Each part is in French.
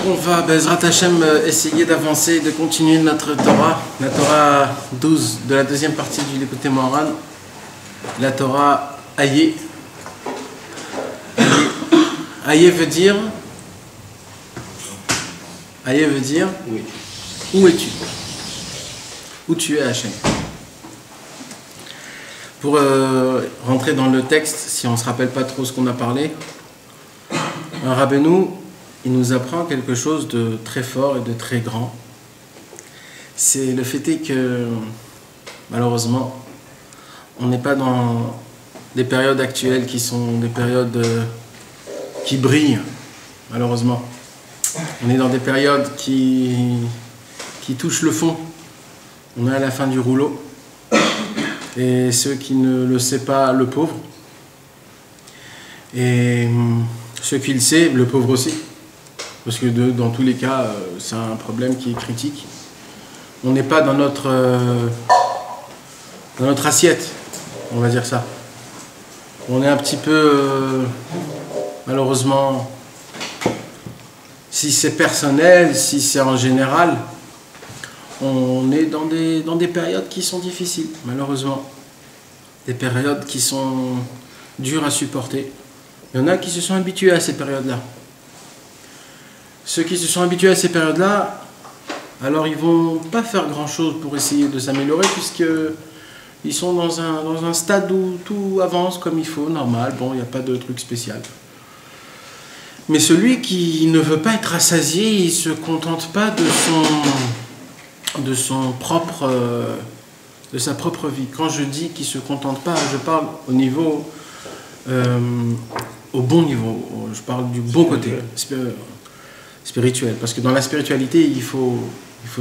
on va, Bezrat Hashem, essayer d'avancer, de continuer notre Torah, la Torah 12 de la deuxième partie du Likutei Moharan, la Torah Ayé. Ayé veut dire oui. Où es-tu? Où tu es, Hashem? Pour rentrer dans le texte, si on ne se rappelle pas trop ce qu'on a parlé, un Rabbeinu, il nous apprend quelque chose de très fort et de très grand. C'est le fait que, malheureusement, on n'est pas dans des périodes actuelles qui sont des périodes qui brillent, malheureusement. On est dans des périodes qui touchent le fond. On est à la fin du rouleau. Et ceux qui ne le savent pas, le pauvre. Et ceux qui le savent, le pauvre aussi. Parce que dans tous les cas, c'est un problème qui est critique. On n'est pas dans notre assiette, on va dire ça. On est un petit peu, malheureusement, si c'est personnel, si c'est en général, on est dans des périodes qui sont difficiles, malheureusement. Des périodes qui sont dures à supporter. Il y en a qui se sont habitués à ces périodes-là. Ceux qui se sont habitués à ces périodes-là, alors ils ne vont pas faire grand-chose pour essayer de s'améliorer, puisqu'ils sont dans un stade où tout avance comme il faut, normal, bon, il n'y a pas de truc spécial. Mais celui qui ne veut pas être rassasié, il ne se contente pas de sa propre vie. Quand je dis qu'il ne se contente pas, je parle au niveau, au bon niveau, je parle du bon côté spirituel. Parce que dans la spiritualité, il faut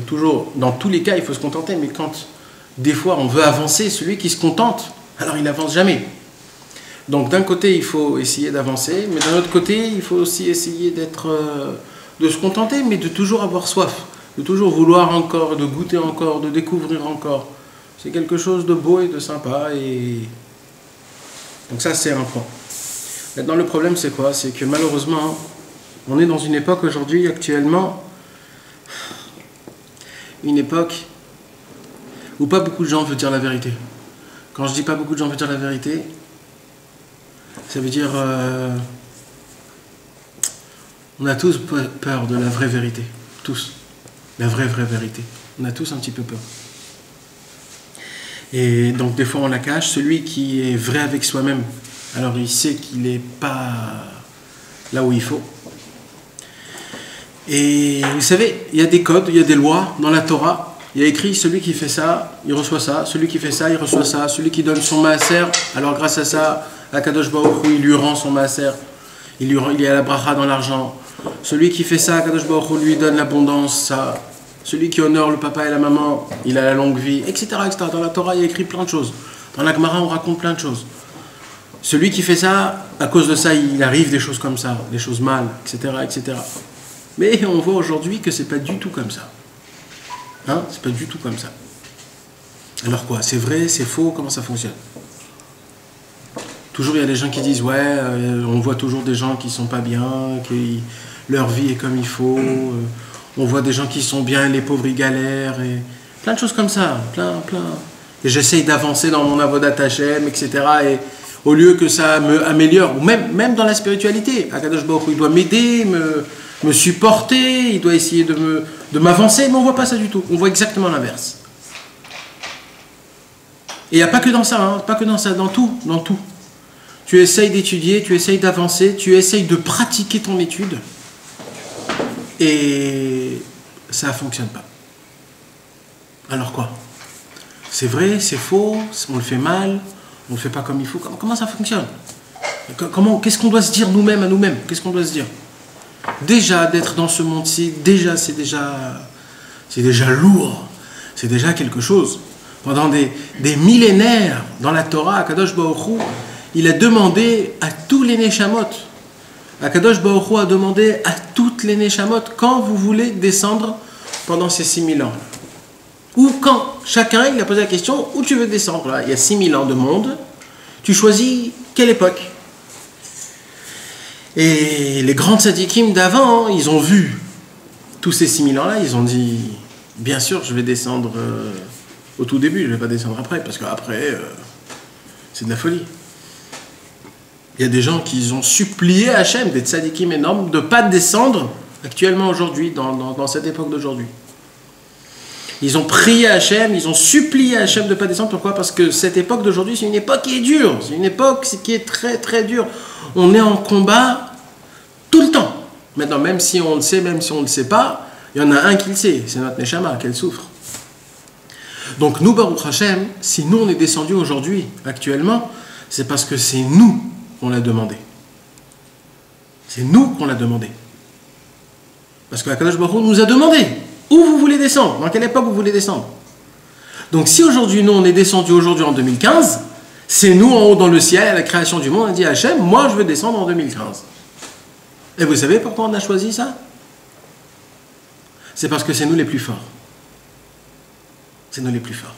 toujours, dans tous les cas, il faut se contenter, mais quand des fois on veut avancer, celui qui se contente, alors il n'avance jamais. Donc d'un côté, il faut essayer d'avancer, mais d'un autre côté, il faut aussi essayer de se contenter, mais de toujours avoir soif, de toujours vouloir encore, de goûter encore, de découvrir encore. C'est quelque chose de beau et de sympa. Et donc ça, c'est un point. Maintenant, le problème, c'est quoi? C'est que malheureusement, on est dans une époque aujourd'hui, actuellement, une époque où pas beaucoup de gens veulent dire la vérité. Quand je dis pas beaucoup de gens veulent dire la vérité, ça veut dire on a tous peur de la vraie vérité. Tous. La vraie vérité. On a tous un petit peu peur. Et donc des fois on la cache. Celui qui est vrai avec soi-même, alors il sait qu'il n'est pas là où il faut. Et vous savez, il y a des codes, il y a des lois dans la Torah. Il y a écrit, celui qui fait ça, il reçoit ça. Celui qui fait ça, il reçoit ça. Celui qui donne son maaser, alors grâce à ça, Akadosh Baruch Hu, il lui rend son maaser. Il y a la bracha dans l'argent. Celui qui fait ça, Akadosh Baruch Hu lui donne l'abondance, ça. Celui qui honore le papa et la maman, il a la longue vie, etc., etc. Dans la Torah, il y a écrit plein de choses. Dans la Gemara, on raconte plein de choses. Celui qui fait ça, à cause de ça, il arrive des choses comme ça, des choses mal, etc., etc. Mais on voit aujourd'hui que c'est pas du tout comme ça. Hein? C'est pas du tout comme ça. Alors quoi? C'est vrai, c'est faux? Comment ça fonctionne? Toujours, il y a des gens qui disent, ouais, on voit toujours des gens qui sont pas bien, que leur vie est comme il faut. On voit des gens qui sont bien, les pauvres, ils galèrent. Et plein de choses comme ça, plein. Et j'essaye d'avancer dans mon avodat Hashem, etc. Et au lieu que ça me améliore, ou même dans la spiritualité, Akadosh Baruch Hu, il doit m'aider, me supporter, il doit essayer de m'avancer, mais on ne voit pas ça du tout. On voit exactement l'inverse. Et il n'y a pas que dans ça, hein, pas que dans ça, dans tout. Tu essayes d'étudier, tu essayes d'avancer, tu essayes de pratiquer ton étude, et ça ne fonctionne pas. Alors quoi? C'est vrai, c'est faux, on le fait mal, on ne le fait pas comme il faut. Comment ça fonctionne? Qu'est-ce qu'on doit se dire nous-mêmes à nous-mêmes? Qu'est-ce qu'on doit se dire? Déjà, d'être dans ce monde-ci, c'est déjà lourd, c'est déjà quelque chose. Pendant des millénaires, dans la Torah, Akadosh Baruch Hu, il a demandé à tous les Neshamot, Akadosh Baruch Hu a demandé à toutes les Neshamot, quand vous voulez descendre pendant ces 6000 ans. Ou quand chacun, il a posé la question, où tu veux descendre là? Il y a 6000 ans de monde, tu choisis quelle époque? Et les grands tzadikim d'avant, ils ont vu tous ces 6000 ans-là, ils ont dit, bien sûr, je vais descendre au tout début, je ne vais pas descendre après, parce qu'après, c'est de la folie. Il y a des gens qui ont supplié Hachem, des tzadikim énormes, de ne pas descendre actuellement aujourd'hui, dans cette époque d'aujourd'hui. Ils ont prié Hachem, ils ont supplié Hachem de ne pas descendre. Pourquoi? Parce que cette époque d'aujourd'hui, c'est une époque qui est dure. C'est une époque qui est très très dure. On est en combat tout le temps. Maintenant, même si on le sait, même si on ne le sait pas, il y en a un qui le sait. C'est notre Neshama, qu'elle souffre. Donc nous, Baruch Hachem, si nous on est descendus aujourd'hui, actuellement, c'est parce que c'est nous qu'on l'a demandé. C'est nous qu'on l'a demandé. Parce que Akadosh Baruch Hu nous a demandé. Où vous voulez descendre? Dans quelle époque vous voulez descendre? Donc si aujourd'hui, nous, on est descendu aujourd'hui en 2015, c'est nous en haut dans le ciel, à la création du monde, on a dit à Hachem, moi je veux descendre en 2015. Et vous savez pourquoi on a choisi ça? C'est parce que c'est nous les plus forts. C'est nous les plus forts.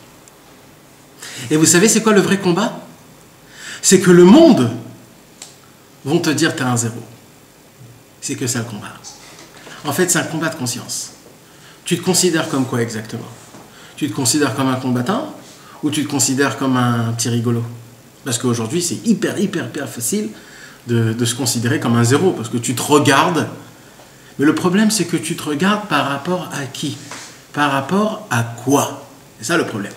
Et vous savez c'est quoi le vrai combat? C'est que le monde vont te dire t'es un zéro. C'est que ça le combat. En fait, c'est un combat de conscience. Tu te considères comme quoi exactement? Tu te considères comme un combattant ou tu te considères comme un petit rigolo? Parce qu'aujourd'hui, c'est hyper facile de se considérer comme un zéro parce que tu te regardes. Mais le problème, c'est que tu te regardes par rapport à qui? Par rapport à quoi? C'est ça le problème.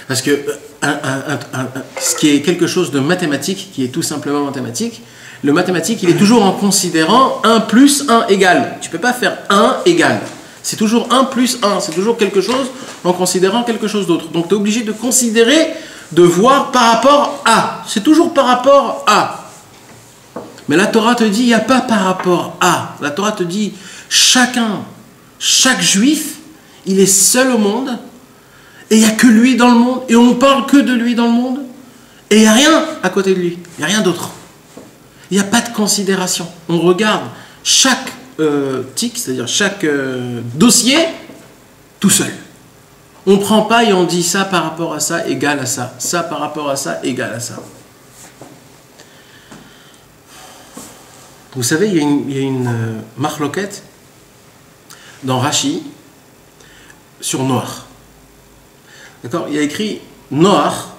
Parce que ce qui est quelque chose de mathématique, qui est tout simplement mathématique, le mathématique, il est toujours en considérant 1 plus 1 égale. Tu ne peux pas faire 1 égale. C'est toujours 1 plus 1. C'est toujours quelque chose en considérant quelque chose d'autre. Donc tu es obligé de considérer, de voir par rapport à. C'est toujours par rapport à. Mais la Torah te dit, il n'y a pas par rapport à. La Torah te dit, chaque juif, il est seul au monde, et il n'y a que lui dans le monde, et on ne parle que de lui dans le monde, et il n'y a rien à côté de lui. Il n'y a rien d'autre. Il n'y a pas de considération. On regarde chaque tic, c'est-à-dire chaque dossier, tout seul. On ne prend pas et on dit ça par rapport à ça égale à ça. Ça par rapport à ça égale à ça. Vous savez, il y a une marloquette dans Rashi sur Noach. D'accord? Il y a écrit Noach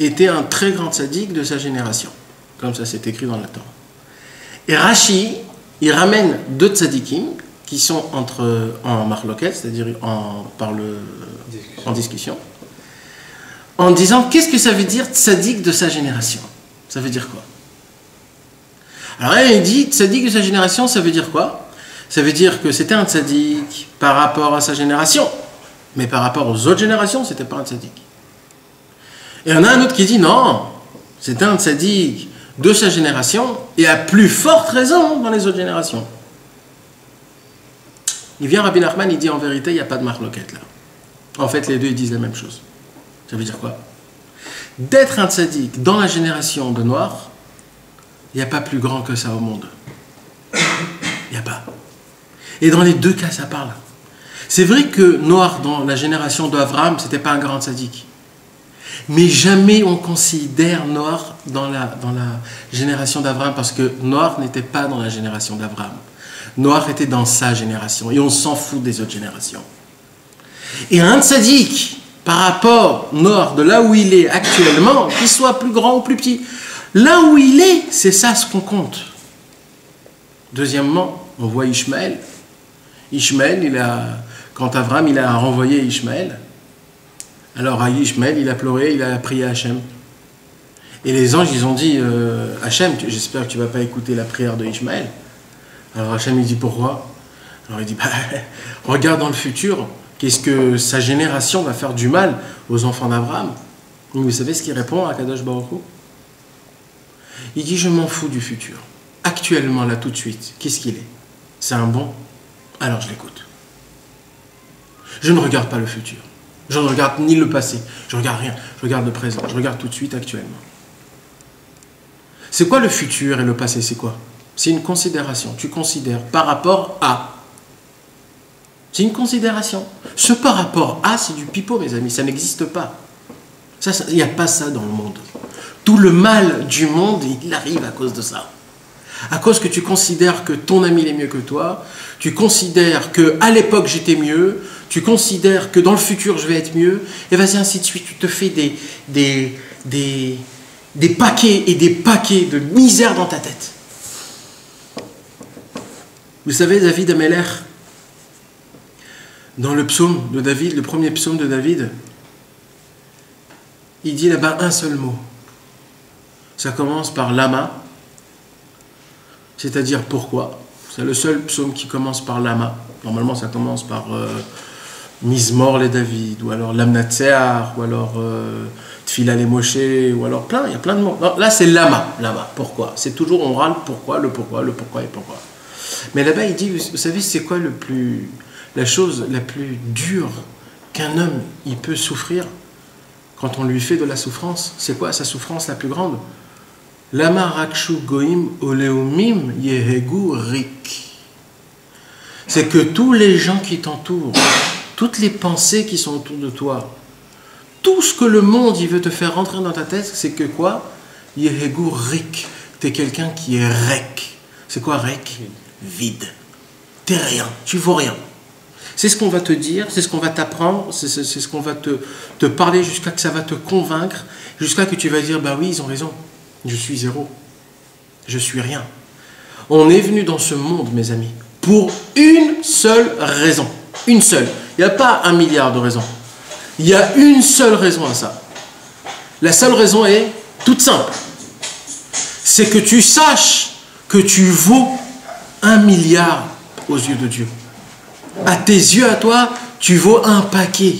était un très grand tzaddik de sa génération. Comme ça, c'est écrit dans la Torah. Et Rashi, il ramène deux tzaddikim qui sont en marloquette, c'est-à-dire en discussion, en disant qu'est-ce que ça veut dire tzaddik de sa génération? Ça veut dire quoi? Alors il dit tzaddik de sa génération, ça veut dire quoi? Ça veut dire que c'était un tzaddik par rapport à sa génération, mais par rapport aux autres générations, c'était pas un tzaddik. Et il y en a un autre qui dit non, c'était un tzaddik de sa génération et à plus forte raison dans les autres générations. Il vient Rabbi Nachman, il dit en vérité, il n'y a pas de marloquette là. En fait, les deux ils disent la même chose. Ça veut dire quoi? D'être un tzaddik dans la génération de Noach, il n'y a pas plus grand que ça au monde. Il n'y a pas. Et dans les deux cas, ça parle. C'est vrai que Noach, dans la génération d'Abraham, c'était pas un grand tzaddik. Mais jamais on considère Noach dans la génération d'Abraham, parce que Noach n'était pas dans la génération d'Abraham. Noach était dans sa génération, et on s'en fout des autres générations. Et un tzaddik, par rapport Noach, de là où il est actuellement, qu'il soit plus grand ou plus petit, là où il est, c'est ça ce qu'on compte. Deuxièmement, on voit Ishmaël. Ishmaël, quand Abraham il a renvoyé Ishmaël, alors à Ishmaël, il a pleuré, il a prié à Hachem. Et les anges, ils ont dit, Hachem, j'espère que tu ne vas pas écouter la prière de Ishmaël. Alors Hachem, il dit, pourquoi? Alors il dit, regarde dans le futur, qu'est-ce que sa génération va faire du mal aux enfants d'Abraham? Vous savez ce qu'il répond à Kadosh Baruch Hu? Il dit, je m'en fous du futur. Actuellement, là, tout de suite, qu'est-ce qu'il est? C'est un bon? Alors je l'écoute. Je ne regarde pas le futur. Je ne regarde ni le passé. Je ne regarde rien. Je regarde le présent. Je regarde tout de suite, actuellement. C'est quoi le futur et le passé? C'est quoi? C'est une considération. Tu considères par rapport à. C'est une considération. Ce par rapport à, c'est du pipeau, mes amis. Ça n'existe pas. Il n'y a pas ça dans le monde. Tout le mal du monde, il arrive à cause de ça. À cause que tu considères que ton ami il est mieux que toi, tu considères que à l'époque j'étais mieux, tu considères que dans le futur je vais être mieux, et vas-y ainsi de suite, tu te fais des paquets et des paquets de misère dans ta tête. Vous savez, David Améler, dans le psaume de David, le premier psaume de David, il dit là-bas un seul mot. Ça commence par lama, c'est-à-dire pourquoi. C'est le seul psaume qui commence par lama. Normalement, ça commence par Mizmor les David, ou alors Lamnatsear, ou alors Tfila les Moshe, ou alors plein, il y a plein de mots. Non, là, c'est lama, pourquoi. C'est toujours, on râle pourquoi, le pourquoi et pourquoi. Mais là-bas, il dit, vous savez, c'est quoi la chose la plus dure qu'un homme, il peut souffrir quand on lui fait de la souffrance? C'est quoi sa souffrance la plus grande? Lama rakshu goim oleumim yehegu rik. C'est que tous les gens qui t'entourent, toutes les pensées qui sont autour de toi, tout ce que le monde il veut te faire rentrer dans ta tête, c'est que quoi? Yehegu rik. T'es quelqu'un qui est rek. C'est quoi rek? Vide. T'es rien. Tu vaux rien. C'est ce qu'on va te dire, c'est ce qu'on va t'apprendre, c'est ce qu'on va te parler jusqu'à que ça va te convaincre, jusqu'à que tu vas dire, bah oui, ils ont raison, je suis zéro, je suis rien. On est venu dans ce monde, mes amis, pour une seule raison, une seule. Il n'y a pas 1 milliard de raisons. Il y a une seule raison à ça. La seule raison est toute simple. C'est que tu saches que tu vaux 1 milliard aux yeux de Dieu. À tes yeux, à toi, tu vaux un paquet.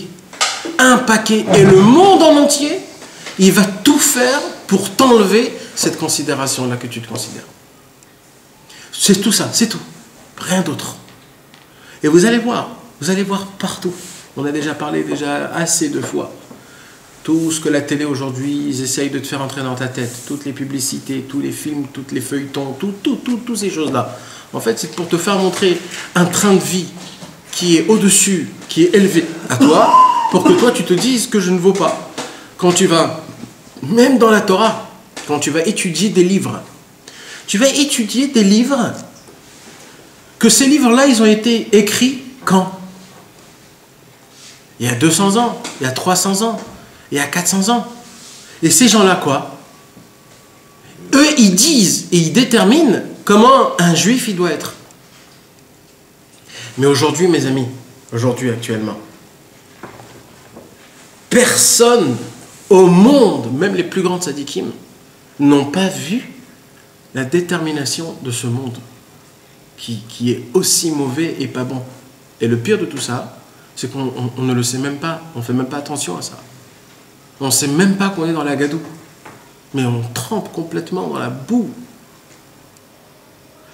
Un paquet. Et le monde en entier, il va tout faire pour t'enlever cette considération-là que tu te considères. C'est tout ça, c'est tout. Rien d'autre. Et vous allez voir partout. On a déjà parlé assez de fois. Tout ce que la télé aujourd'hui, ils essayent de te faire entrer dans ta tête. Toutes les publicités, tous les films, toutes les feuilletons, toutes ces choses-là. En fait, c'est pour te faire montrer un train de vie qui est au-dessus, qui est élevé à toi, pour que toi tu te dises que je ne vaux pas. Quand tu vas, même dans la Torah, quand tu vas étudier des livres, tu vas étudier des livres, que ces livres-là, ils ont été écrits quand? Il y a 200 ans, il y a 300 ans, il y a 400 ans. Et ces gens-là, quoi? Eux, ils disent et ils déterminent comment un juif, il doit être. Mais aujourd'hui, mes amis, aujourd'hui, actuellement, personne au monde, même les plus grandes sadikim, n'ont pas vu la détermination de ce monde qui est aussi mauvais et pas bon. Et le pire de tout ça, c'est qu'on ne le sait même pas, on ne fait même pas attention à ça. On ne sait même pas qu'on est dans la gadoue. Mais on trempe complètement dans la boue.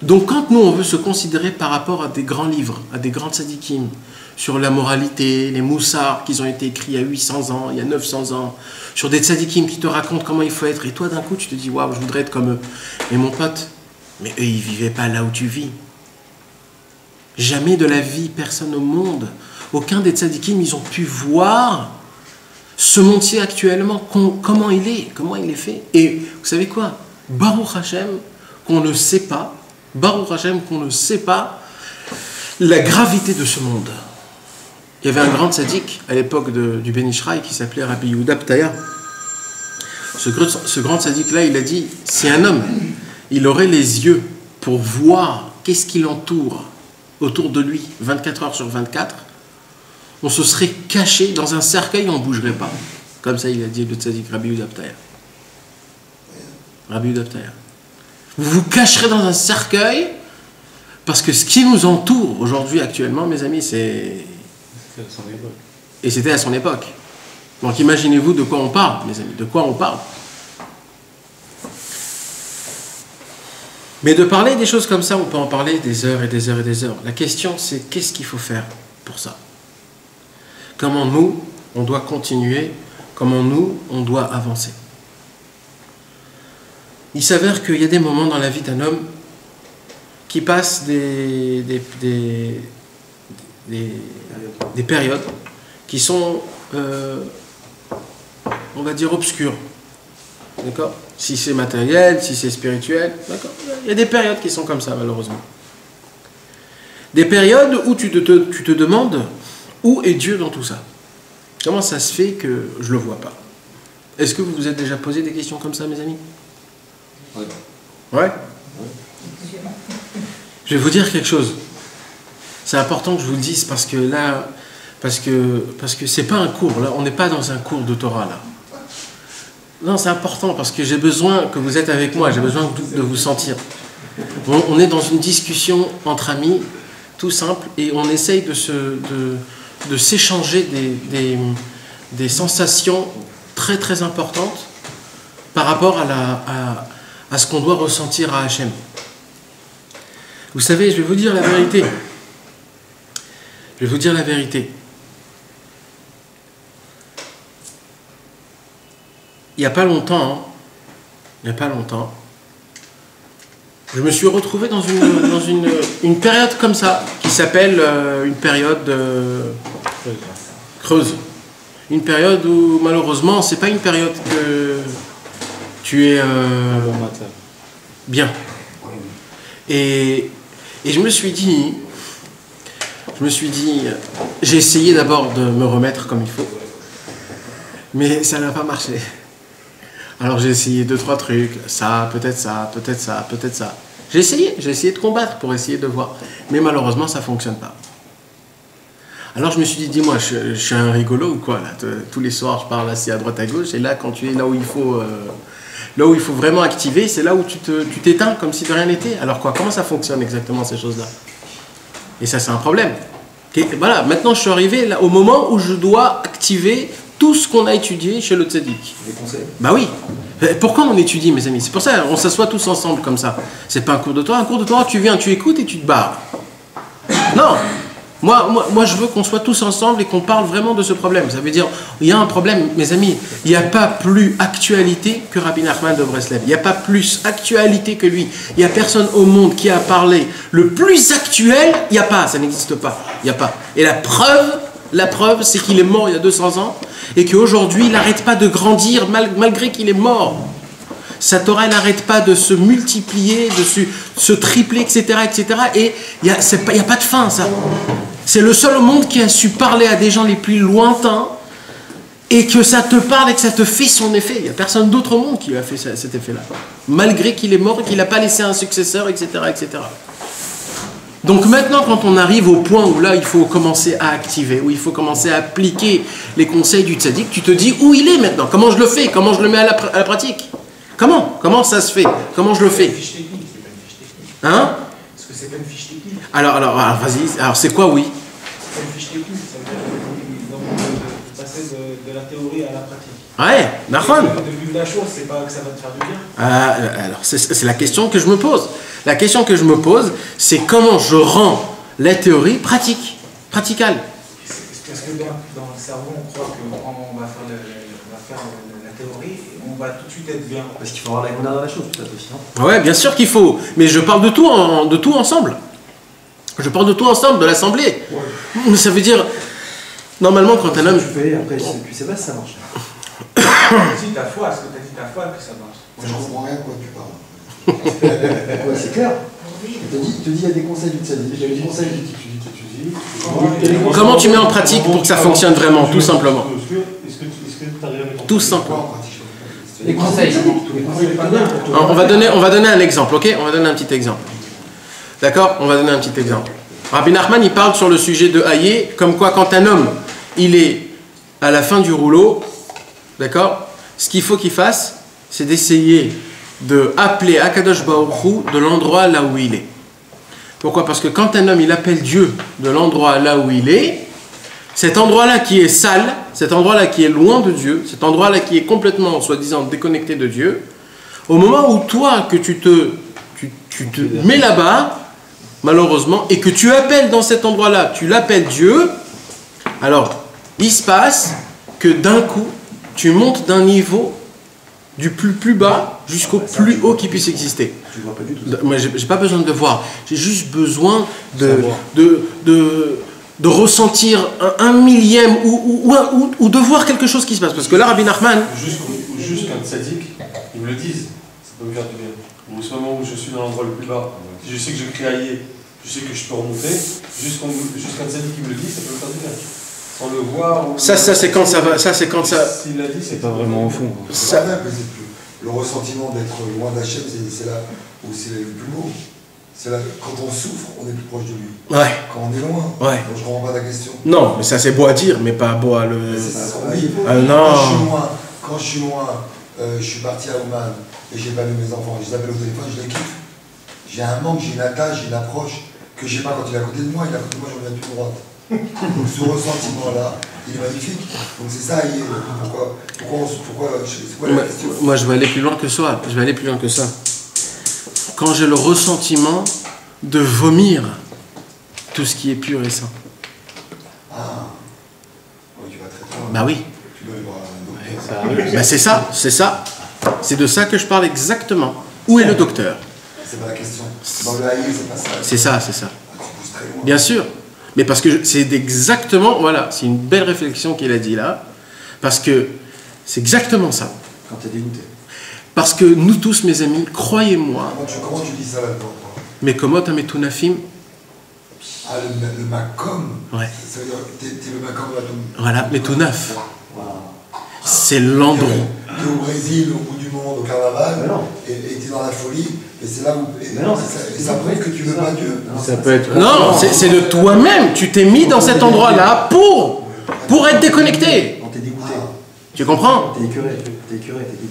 Donc quand nous, on veut se considérer par rapport à des grands livres, à des grands tzadikim, sur la moralité, les moussards qui ont été écrits il y a 800 ans, il y a 900 ans, sur des tzadikim qui te racontent comment il faut être, et toi d'un coup tu te dis, waouh, je voudrais être comme eux. Mais mon pote, mais eux ils ne vivaient pas là où tu vis. Jamais de la vie, personne au monde, aucun des tzadikim, ils ont pu voir ce monde-ci actuellement, comment il est fait. Et vous savez quoi? Baruch Hashem, qu'on ne sait pas, Baruch Hashem, qu'on ne sait pas la gravité de ce monde. Il y avait un grand tzaddik à l'époque du Ben Ishraï qui s'appelait Rabbi Yehuda Ptaya. Ce grand tzaddik-là, il a dit, si un homme, il aurait les yeux pour voir qu'est-ce qui l'entoure autour de lui 24 heures sur 24, on se serait caché dans un cercueil et on ne bougerait pas. Comme ça, il a dit le tzaddik Rabbi Yehuda Ptaya. Rabbi Yehuda Ptaya. Vous vous cacherez dans un cercueil parce que ce qui nous entoure aujourd'hui, actuellement, mes amis, c'est... C'était à son époque. Et c'était à son époque. Donc imaginez-vous de quoi on parle, mes amis, de quoi on parle. Mais de parler des choses comme ça, on peut en parler des heures et des heures et des heures. La question, c'est qu'est-ce qu'il faut faire pour ça? Comment nous, on doit continuer? Comment nous, on doit avancer? Il s'avère qu'il y a des moments dans la vie d'un homme qui passe des périodes qui sont, on va dire, obscures. D'accord? Si c'est matériel, si c'est spirituel, d'accord? Il y a des périodes qui sont comme ça, malheureusement. Des périodes où tu te demandes où est Dieu dans tout ça. Comment ça se fait que je ne le vois pas? Est-ce que vous vous êtes déjà posé des questions comme ça, mes amis? Ouais. Ouais. Je vais vous dire quelque chose. C'est important que je vous le dise parce que là, parce que c'est pas un cours, là, on n'est pas dans un cours de Torah, là. Non, c'est important parce que j'ai besoin que vous êtes avec moi, j'ai besoin de vous sentir. On est dans une discussion entre amis, tout simple, et on essaye de s'échanger des sensations très très importantes par rapport à ce qu'on doit ressentir à Hachem. Vous savez, je vais vous dire la vérité. Je vais vous dire la vérité. Il n'y a pas longtemps, je me suis retrouvé dans une période comme ça, qui s'appelle une période creuse. Une période où, malheureusement, c'est pas une période que tu es bien. Et je me suis dit, j'ai essayé d'abord de me remettre comme il faut, mais ça n'a pas marché. Alors j'ai essayé 2-3 trucs, ça, peut-être ça, peut-être ça, peut-être ça. J'ai essayé de combattre pour essayer de voir, mais malheureusement ça ne fonctionne pas. Alors je me suis dit, dis-moi, je suis un rigolo ou quoi là? Tous les soirs je parle assis à droite à gauche, et là quand tu es là où il faut vraiment activer, c'est là où tu t'éteins comme si de rien n'était. Alors quoi, comment ça fonctionne exactement ces choses-là? Et ça c'est un problème. Et voilà, maintenant je suis arrivé là, au moment où je dois activer tout ce qu'on a étudié chez le tzaddik. Des conseils? Bah oui. Pourquoi on étudie, mes amis? C'est pour ça on s'assoit tous ensemble comme ça. C'est pas un cours de Torah. Un cours de Torah, tu viens, tu écoutes et tu te barres. Non. Moi, je veux qu'on soit tous ensemble et qu'on parle vraiment de ce problème. Ça veut dire, il y a un problème, mes amis. Il n'y a pas plus actualité que Rabbi Nachman de Breslev. Il n'y a pas plus actualité que lui. Il n'y a personne au monde qui a parlé le plus actuel. Il n'y a pas, ça n'existe pas. Il n'y a pas. Et la preuve, c'est qu'il est mort il y a 200 ans et qu'aujourd'hui, il n'arrête pas de grandir malgré qu'il est mort. Sa Torah n'arrête pas de se multiplier, de se tripler, etc. etc. Et il n'y a pas de fin, ça. C'est le seul au monde qui a su parler à des gens les plus lointains et que ça te parle et que ça te fait son effet. Il n'y a personne d'autre au monde qui a fait cet effet-là. Malgré qu'il est mort et qu'il n'a pas laissé un successeur, etc. etc. Donc maintenant, quand on arrive au point où là, il faut commencer à activer, où il faut commencer à appliquer les conseils du tzaddik, tu te dis où il est maintenant, comment je le fais, comment je le mets à la pratique. Comment ça se fait? Comment je le fais? Hein? Est-ce que c'est pas une fiche technique? Alors vas-y, alors c'est quoi oui? C'est une fiche technique, ça veut dire de passer de la théorie à la pratique. Ouais, d'accord. De vue de la chose, c'est pas que ça va te faire du bien. Alors c'est la question que je me pose. La question que je me pose, c'est comment je rends la théorie praticable. Parce que dans le cerveau, on croit qu'on va faire la théorie et on va tout de suite être bien. Parce qu'il faut avoir la monnaie dans la chose, peut-être aussi. Ouais, bien sûr qu'il faut. Mais je parle de tout ensemble. Je parle de tout ensemble, de l'assemblée. Ouais. Ça veut dire, normalement, quand un homme... Tu fais, après, tu sais pas si ça marche. Si ta foi, est-ce que tu as dit ta foi que ça marche? Moi, je comprends rien de quoi tu parles. Ouais, c'est clair. Il te dit il y a des conseils du tzaddik, il y a des conseils du tzaddik. Comment tu mets en pratique pour que ça fonctionne vraiment, tout simplement? Tout simplement. Les conseils. On va donner un exemple, ok? On va donner un petit exemple. D'accord? On va donner un petit exemple. Rabbi Nachman, il parle sur le sujet de Hayé, comme quoi quand un homme, il est à la fin du rouleau, d'accord? Ce qu'il faut qu'il fasse, c'est d'essayer de appeler Akadosh Baruch Hu de l'endroit là où il est. Pourquoi? Parce que quand un homme, il appelle Dieu de l'endroit là où il est, cet endroit-là qui est sale, cet endroit-là qui est loin de Dieu, cet endroit-là qui est complètement, soi-disant, déconnecté de Dieu, au moment où toi, que tu te mets là-bas, malheureusement, et que tu appelles dans cet endroit-là, tu l'appelles Dieu, alors, il se passe que d'un coup, tu montes d'un niveau du plus bas jusqu'au plus haut qui puisse exister. Tu vois pas du tout. Moi, j'ai pas besoin de voir, j'ai juste besoin de ressentir un millième ou de voir quelque chose qui se passe. Parce que là, Rabbi Nachman... Juste qu'un tzaddik, ils me le disent, ça peut me faire du bien. Au moment où je suis dans l'endroit le plus bas, je sais que je crie aïe, je sais que je peux remonter, jusqu'à un tzaddik qui me le dit, ça peut me faire du bien. Sans le voir. Ça c'est quand ça va. Ça c'est quand ça. S'il l'a dit, C'est pas vraiment au fond. Ça... Le ressentiment d'être loin d'Hachem, c'est là où c'est le plus beau. C'est là, quand on souffre, on est plus proche de lui. Ouais. Quand on est loin, Ouais. donc je comprends pas ta question. Non, mais ça c'est beau à dire, mais pas beau à le. Oui. Non. Quand je suis loin, je suis parti à Oman et j'ai pas vu mes enfants, je les appelle au téléphone, je les kiffe. J'ai un manque, j'ai une attache, j'ai une approche que j'ai pas quand il est à côté de moi, il est à côté de moi, je reviens plus droite. Donc ce ressentiment-là, il est magnifique. Donc c'est ça, c'est quoi la question? Moi je vais aller plus loin que ça. Je vais aller plus loin que ça. Quand j'ai le ressentiment de vomir tout ce qui est pur et saint. Ah, oui, tu vas très loin. Bah oui. Tu dois aller voir un docteur. Bah c'est ça, c'est ça. C'est de ça que je parle exactement. Où est le docteur? C'est pas la question. Dans le haïr, c'est pas ça. C'est ça, c'est ça. Ah, tu pousses très loin. Bien sûr. Mais parce que c'est exactement, voilà, c'est une belle réflexion qu'il a dit là. Parce que c'est exactement ça. Quand t'es dégoûté. Parce que nous tous, mes amis, croyez-moi. Comment tu dis ça là-dedans? Mais comment t'as mis Tunafim? Ah, le Macom. Ouais. Ça veut dire que t'es le Macom là, Voilà, mais Tunaf. C'est l'endroit. T'es au Brésil, au bout du monde, au carnaval, et t'es dans la folie, et c'est là où. Et ça prouve que tu veux pas Dieu. Ça peut être. Non, c'est de toi-même. Tu t'es mis dans cet endroit-là pour être déconnecté. On t'est dégoûté. Tu comprends? T'es écœuré.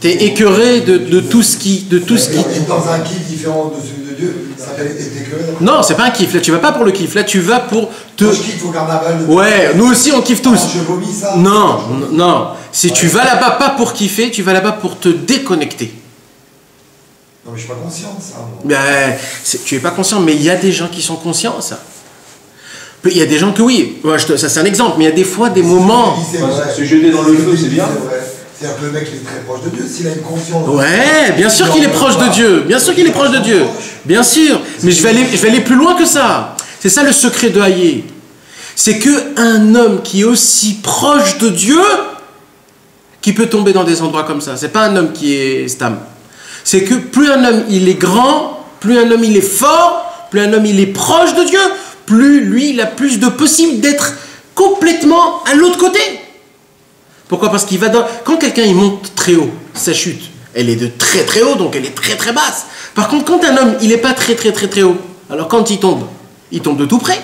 T'es écœuré de tout ce qui. Et dans un kiff différent de celui de Dieu, ça s'appelle être écœuré. Non, c'est pas un kiff. Là, tu vas pas pour le kiff. Là, tu vas pour te. Moi, je kiffe au carnaval. Ouais, nous aussi, on kiffe tous. Je vomis ça. Non. Si tu vas là-bas pas pour kiffer, tu vas là-bas pour te déconnecter. Non, mais je suis pas conscient de ça. Moi. Ben, tu es pas conscient, mais il y a des gens qui sont conscients de ça. Il y a des gens que oui. Ça, c'est un exemple, mais il y a des fois des moments. Se jeter dans le feu, c'est bien. C'est-à-dire que le mec, il est très proche de Dieu. S'il a une conscience. Ouais, bien sûr qu'il est proche de Dieu. Bien sûr qu'il est proche de Dieu. Bien sûr. Mais je vais aller plus loin que ça. C'est ça le secret de Hayé. C'est qu'un homme qui est aussi proche de Dieu, qui peut tomber dans des endroits comme ça. C'est pas un homme qui est stam. C'est que plus un homme il est grand, plus un homme il est fort, plus un homme il est proche de Dieu, plus lui il a plus de possible d'être complètement à l'autre côté. Pourquoi? Parce qu'il va dans... Quand quelqu'un il monte très haut, sa chute, elle est de très très haut, donc elle est très très basse. Par contre, quand un homme il n'est pas très très très très haut, alors quand il tombe de tout près.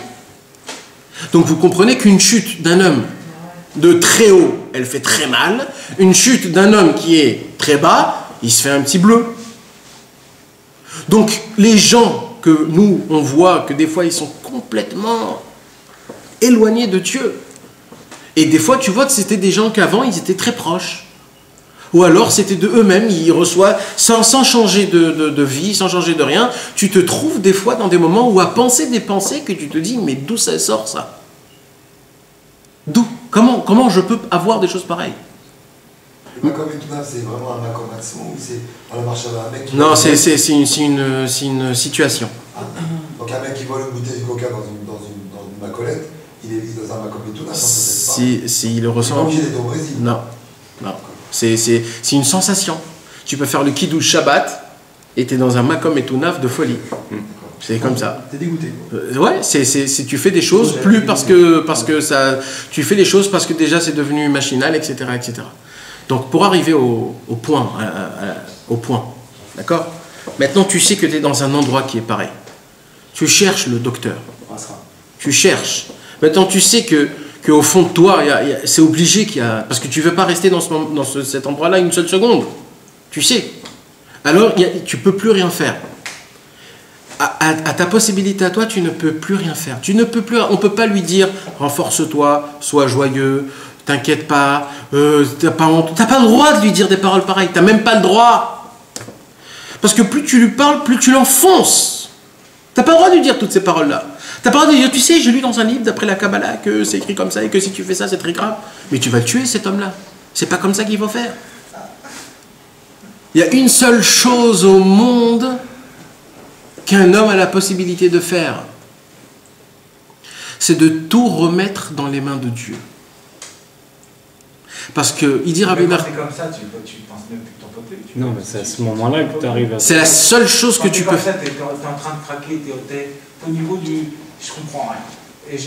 Donc vous comprenez qu'une chute d'un homme de très haut, elle fait très mal. Une chute d'un homme qui est très bas, il se fait un petit bleu. Donc les gens que nous, on voit que des fois ils sont complètement éloignés de Dieu. Et des fois tu vois que c'était des gens qu'avant ils étaient très proches. Ou alors c'était de eux-mêmes, ils reçoivent sans changer de vie, sans changer de rien. Tu te trouves des fois dans des moments où à penser des pensées que tu te dis mais d'où ça sort ça? D'où? Comment je peux avoir des choses pareilles? Le Makom et Tunaf, c'est vraiment un Makom Atzmo ou c'est dans la marche avec un mec qui... Non, c'est une situation. Ah. Donc un mec qui vole une bouteille de coca dans une macolette, il est dans un Makom et Tunaf. Si le ressent. Il est au Brésil. Non. C'est une sensation. Tu peux faire le Kiddush Shabbat et tu es dans un Makom et Tunaf de folie. C'est comme ça. T'es dégoûté. Ouais, tu fais des choses plus parce que ça. Tu fais les choses parce que déjà c'est devenu machinal, etc., etc. Donc pour arriver au point, d'accord? Maintenant tu sais que tu es dans un endroit qui est pareil. Tu cherches le docteur. Tu cherches. Maintenant tu sais que au fond de toi, c'est obligé qu'il y a... Parce que tu ne veux pas rester dans cet endroit-là une seule seconde. Tu sais. Alors tu ne peux plus rien faire. À ta possibilité à toi, tu ne peux plus rien faire. On ne peut pas lui dire renforce-toi, sois joyeux, t'inquiète pas, t'as pas honte. T'as pas le droit de lui dire des paroles pareilles. T'as même pas le droit. Parce que plus tu lui parles, plus tu l'enfonces. T'as pas le droit de lui dire toutes ces paroles-là. T'as pas le droit de lui dire, tu sais, j'ai lu dans un livre d'après la Kabbalah que c'est écrit comme ça et que si tu fais ça, c'est très grave. Mais tu vas le tuer, cet homme-là. C'est pas comme ça qu'il faut faire. Il y a une seule chose au monde qu'un homme a la possibilité de faire. C'est de tout remettre dans les mains de Dieu. Parce que il dit Rabbi Mais quand Nachman. c'est comme ça, tu penses même que t'en peux plus. Non, mais c'est à ce moment-là que tu arrives à... C'est la seule chose que Quand tu t'es peux comme faire. ça, t'es en train de craquer, t'es au niveau du... Je comprends rien. Et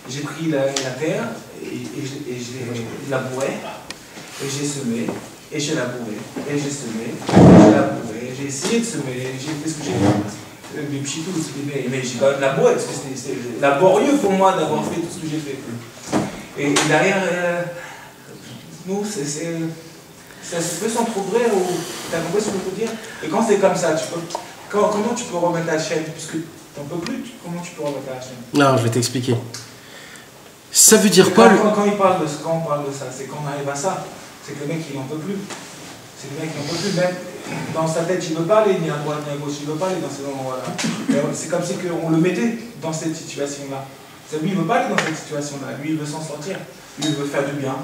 j'ai pris la terre et je labourais, et j'ai semé, et j'ai labouré, et j'ai semé, et j'ai labouré, j'ai essayé de semer, j'ai fait ce que j'ai fait. Mes petits tous, mais j'ai pas labouré, parce que c'était laborieux pour moi d'avoir fait tout ce que j'ai fait. Et derrière, nous, ça se peut s'entrouvrir, ou t'as compris ce que je veux dire? Et quand c'est comme ça, comment tu peux remettre la chaîne? Puisque t'en peux plus, comment tu peux remettre la chaîne? Non, je vais t'expliquer. Ça veut dire quoi Quand on parle de ça, c'est quand on arrive à ça, c'est que le mec il en peut plus. C'est le mec qui en peut plus, même dans sa tête il ne veut pas aller ni à droite ni à gauche, il ne veut pas aller dans ces endroits-là. C'est comme si on le mettait dans cette situation-là. Lui il ne veut pas aller dans cette situation-là, lui il veut s'en sortir, lui il veut faire du bien,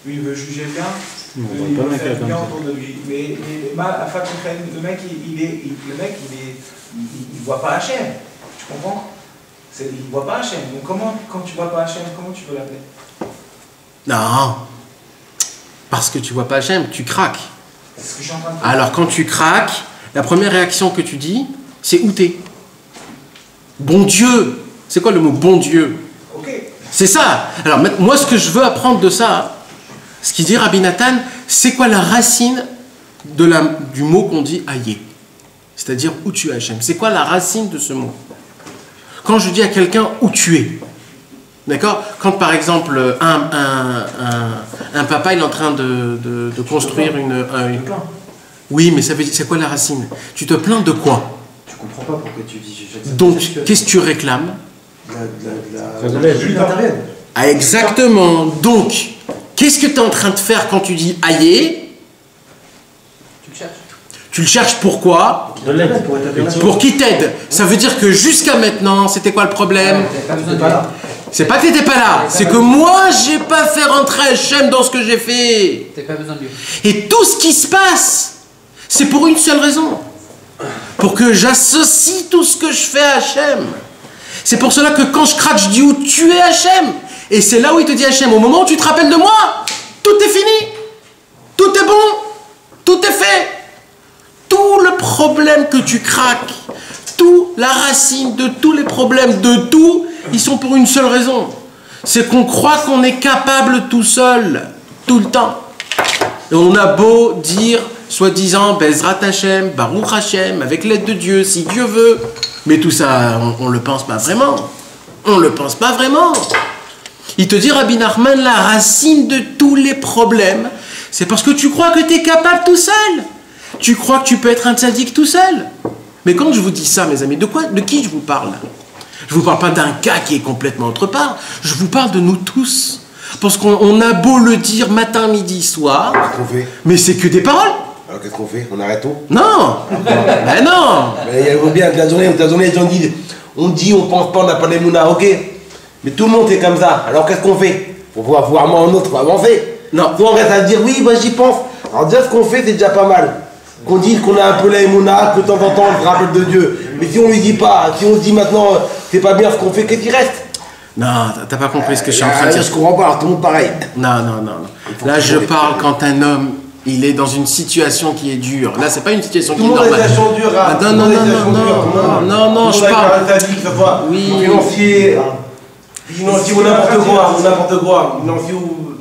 lui il veut juger bien, lui il veut faire du bien autour de lui. Mais le mec il voit pas Hachem, tu comprends? Il ne voit pas Hachem. Donc quand tu ne vois pas Hachem, comment tu peux l'appeler? Non. Parce que tu vois pas Hachem, tu craques. C'est ce que je suis en train de faire. Alors quand tu craques, la première réaction que tu dis, c'est où t'es? Bon Dieu. C'est quoi le mot bon Dieu? Ok. C'est ça. Alors moi ce que je veux apprendre de ça, ce qu'il dit Rabbi Nathan, c'est quoi la racine du mot qu'on dit aïe? C'est-à-dire où tu es Hachem. C'est quoi la racine de ce mot? Quand je dis à quelqu'un où tu es, d'accord? Quand par exemple un papa il est en train de construire une oui, mais ça veut dire c'est quoi la racine? Tu te plains de quoi? Tu comprends pas pourquoi tu dis. Donc qu'est-ce que tu réclames? La Ah, exactement. Donc qu'est-ce que tu es en train de faire quand tu dis aïe? Tu le cherches. Tu le cherches pourquoi? De l'aide pour être Pour qu'il t'aide. Ça veut dire que jusqu'à maintenant, c'était quoi le problème? C'est pas que t'étais pas là, c'est que moi, j'ai pas fait rentrer Hachem dans ce que j'ai fait. T'as pas besoin de lui. Et tout ce qui se passe, c'est pour une seule raison. Pour que j'associe tout ce que je fais à Hachem. C'est pour cela que quand je craque, je dis où tu es Hachem. Et c'est là où il te dit Hachem, au moment où tu te rappelles de moi, tout est fini. Tout est bon. Tout est fait. Tout le problème que tu craques, toute la racine de tous les problèmes, de tout, ils sont pour une seule raison. C'est qu'on croit qu'on est capable tout seul, tout le temps. Et on a beau dire, soi-disant, Bezrat Hashem, Baruch Hashem, avec l'aide de Dieu, si Dieu veut. Mais tout ça, on ne le pense pas vraiment. On ne le pense pas vraiment. Il te dit, Rabbi Nachman, la racine de tous les problèmes, c'est parce que tu crois que tu es capable tout seul. Tu crois que tu peux être un tzaddik tout seul. Mais quand je vous dis ça, mes amis, de qui je vous parle? Je ne vous parle pas d'un cas qui est complètement autre part. Je vous parle de nous tous. Parce qu'on a beau le dire matin, midi, soir, Qu'est-ce qu'on fait? mais c'est que des paroles. Alors qu'est-ce qu'on fait? On arrête tout? Non. Ben non. Mais il y a bien que la journée, les gens disent, on dit, on pense pas, on n'a pas les mounas, ok. Mais tout le monde est comme ça. Alors qu'est-ce qu'on fait? Pour pouvoir voir moi en autre, pour avancer. Non. Soit on reste à dire, oui, bah j'y pense. Alors déjà, ce qu'on fait, c'est déjà pas mal. Qu'on dise qu'on a un peu la mouna, que de temps en temps, on se rappelle de Dieu. Mais si on lui dit pas, si on se dit maintenant, c'est pas bien ce qu'on fait, qu'est-ce qui reste? Non, t'as pas compris ce que je suis en train de dire. Je comprends pas, alors tout le monde pareil. Non. Là, je parle quand un homme, il est dans une situation qui est dure. Là, c'est pas une situation qui est Tout le monde a normale. des situations dures, hein. Non, je parle. Que ce soit Oui. financier ou n'importe quoi, financier ou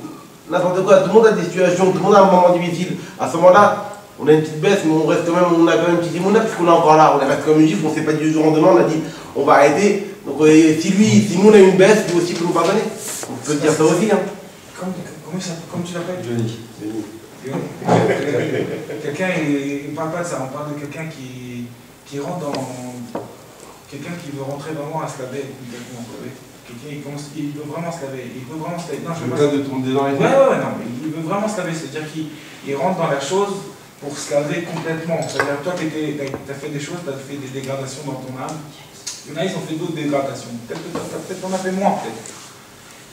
n'importe quoi. Tout le monde a des situations, tout le monde a un moment difficile. À ce moment-là, on a une petite baisse, mais on reste quand même, on a quand même une petite émouna, puisqu'on est encore là. On reste comme une juif, on ne s'est pas dit du jour au lendemain, on a dit on va arrêter. Donc si nous on a une baisse, lui aussi peut nous pardonner. On peut dire ça aussi. Hein. Comment tu l'appelles? Johnny. Quelqu'un, il ne parle pas de ça, on parle de quelqu'un qui rentre dans... Quelqu'un qui veut rentrer vraiment à se laver complètement. Quelqu'un, il veut vraiment se laver. Il veut vraiment se laver. Non, je veux pas... de tomber dans les Ouais, non, mais il veut vraiment se laver. C'est-à-dire qu'il rentre dans la chose pour se laver complètement. C'est-à-dire toi, tu as fait des choses, tu as fait des dégradations dans ton âme. Il y en a, ils ont fait d'autres dégradations. Peut-être qu'on a fait moins, peut-être.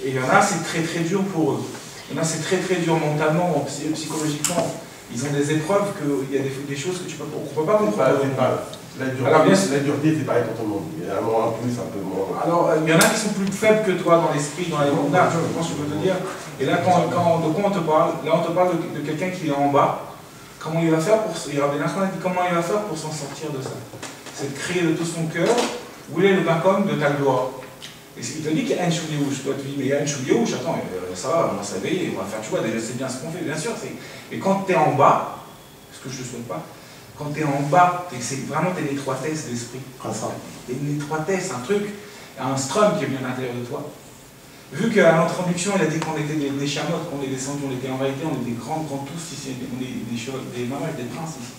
Et il y en a, c'est très très dur pour eux. Il y en a, c'est très très dur mentalement, psychologiquement. ils ont des épreuves, qu'il y a des choses que qu'on ne peut pas comprendre. La dureté, c'est pareil pour tout le monde. Il y a un moins plus, un peu moins. Alors, il y en a qui sont plus faibles que toi dans l'esprit, dans les mondes, je pense que je peux te dire. Et là, de quoi on te parle? Là, on te parle de quelqu'un qui est en bas. Comment il va faire pour s'en sortir de ça? C'est de crier de tout son cœur, où est le makom de ta gloire. Et il te dit qu'il y a un chouliouche. Toi, tu dis, mais il y a un chouliouche, attends, ça va, on va s'éveiller, on va faire, tu vois, déjà c'est bien ce qu'on fait, bien sûr. Et quand tu es en bas, ce que je ne te souhaite pas, quand tu es en bas, c'est vraiment t'es l'étroitesse d'esprit. T'es une étroitesse, un truc, un strum qui est bien à l'intérieur de toi. Vu qu'à l'introduction, il a dit qu'on était des chamottes, qu'on est descendus, on était en réalité, on est des grands tous ici, on est des mamans, des princes ici.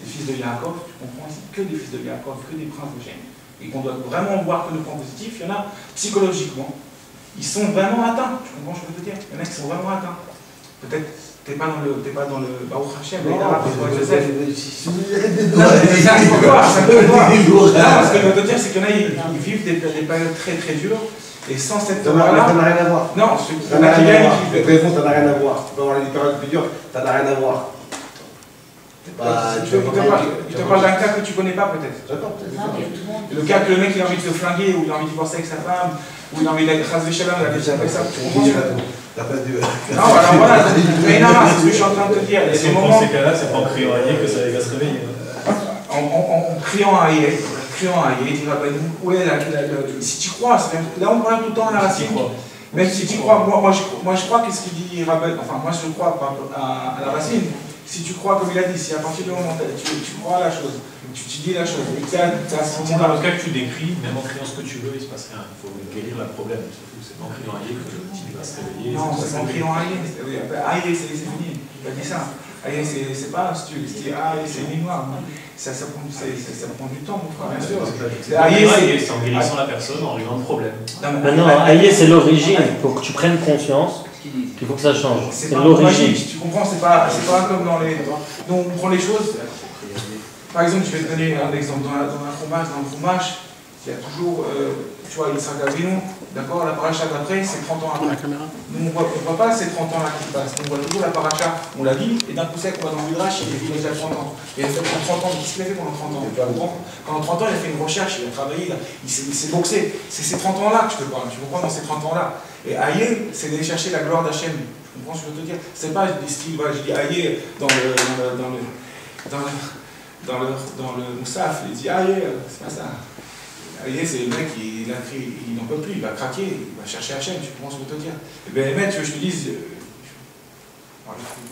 Des fils de Yaakov, tu comprends ici, que des fils de Yaakov, que des princes de Shem. Et qu'on doit vraiment voir que le point positif, il y en a psychologiquement. Ils sont vraiment atteints, tu comprends, je peux te dire. Il y en a qui sont vraiment atteints. Peut-être t'es pas dans le Baruch Hashem, mais là, Joseph. Non, ça peut voir, ça peut voir. Non, ce que je veux te dire, c'est qu'il y en a, ils vivent des périodes très très dures, et sans cette là ça n'a rien à voir. Non, ça n'a rien à voir. Les réponses, ça n'a rien à voir. Dans les périodes plus dures, ça n'a rien à voir. Il te parle d'un cas que tu connais pas peut-être. J'attends peut-être. Le cas que le mec il a envie de se flinguer, ou il a envie de divorcer avec sa femme, ou il a envie d'être rasé chez l'homme, il a déjà fait ça. La place du. Non, alors voilà, mais non, c'est ce que je suis en train de te dire. Il y a des moments. Dans ces cas-là, c'est pas en criant à Aïe que ça va se réveiller. En criant à Aïe, il dira, où est si tu crois, là on parle tout le temps à la racine. Même si tu crois, moi je crois que ce qu'il dit Rabel, enfin moi je crois à la racine. Si tu crois, comme il a dit, si à partir du moment où tu crois à la chose, tu dis la chose, et que tu as senti dans le cas que tu décris, même en criant ce que tu veux, il ne se passe rien. Il faut guérir le problème. C'est pas en criant Aïe que le petit va se réveiller. Non, c'est en criant Aïe. Aïe, c'est fini. Il a dit ça. Aïe, c'est pas si tu dis Aïe, c'est une noire. Ça prend du temps, mon frère, bien sûr. Aïe, c'est en guérissant la personne, en réglant le problème. Non, Aïe, c'est l'origine. Il faut que tu prennes conscience. Il faut que ça change. C'est l'origine. Tu comprends, c'est pas comme dans les. Donc on prend les choses. Par exemple, je vais te donner un exemple. Dans le fromage, il y a toujours. Tu vois, il s'en Gabriel, d'accord, la paracha d'après, c'est 30 ans après. Nous, on ne voit pas ces 30 ans là qui passent. On voit toujours la paracha, on la lit, et d'un coup sec, on va dans le Midrash, il a déjà 30 ans. Il a fait pendant 30 ans, qu'est-ce qu'il a fait pendant 30 ans? Pendant 30 ans, il a fait une recherche, il a travaillé, il s'est boxé. C'est ces 30 ans-là que je te parle, tu comprends, dans ces 30 ans-là. Et Aïe, c'est d'aller chercher la gloire d'Hachem. Tu comprends ce que je veux te dire? C'est pas des styles, voilà, je dis Aïe dans le Moussaf, il dit Aïe, c'est pas ça. Aïe, c'est le mec, il n'en peut plus, il va craquer, il va chercher Hachem, tu comprends ce que je veux te dire? Et bien, tu veux que je te dise,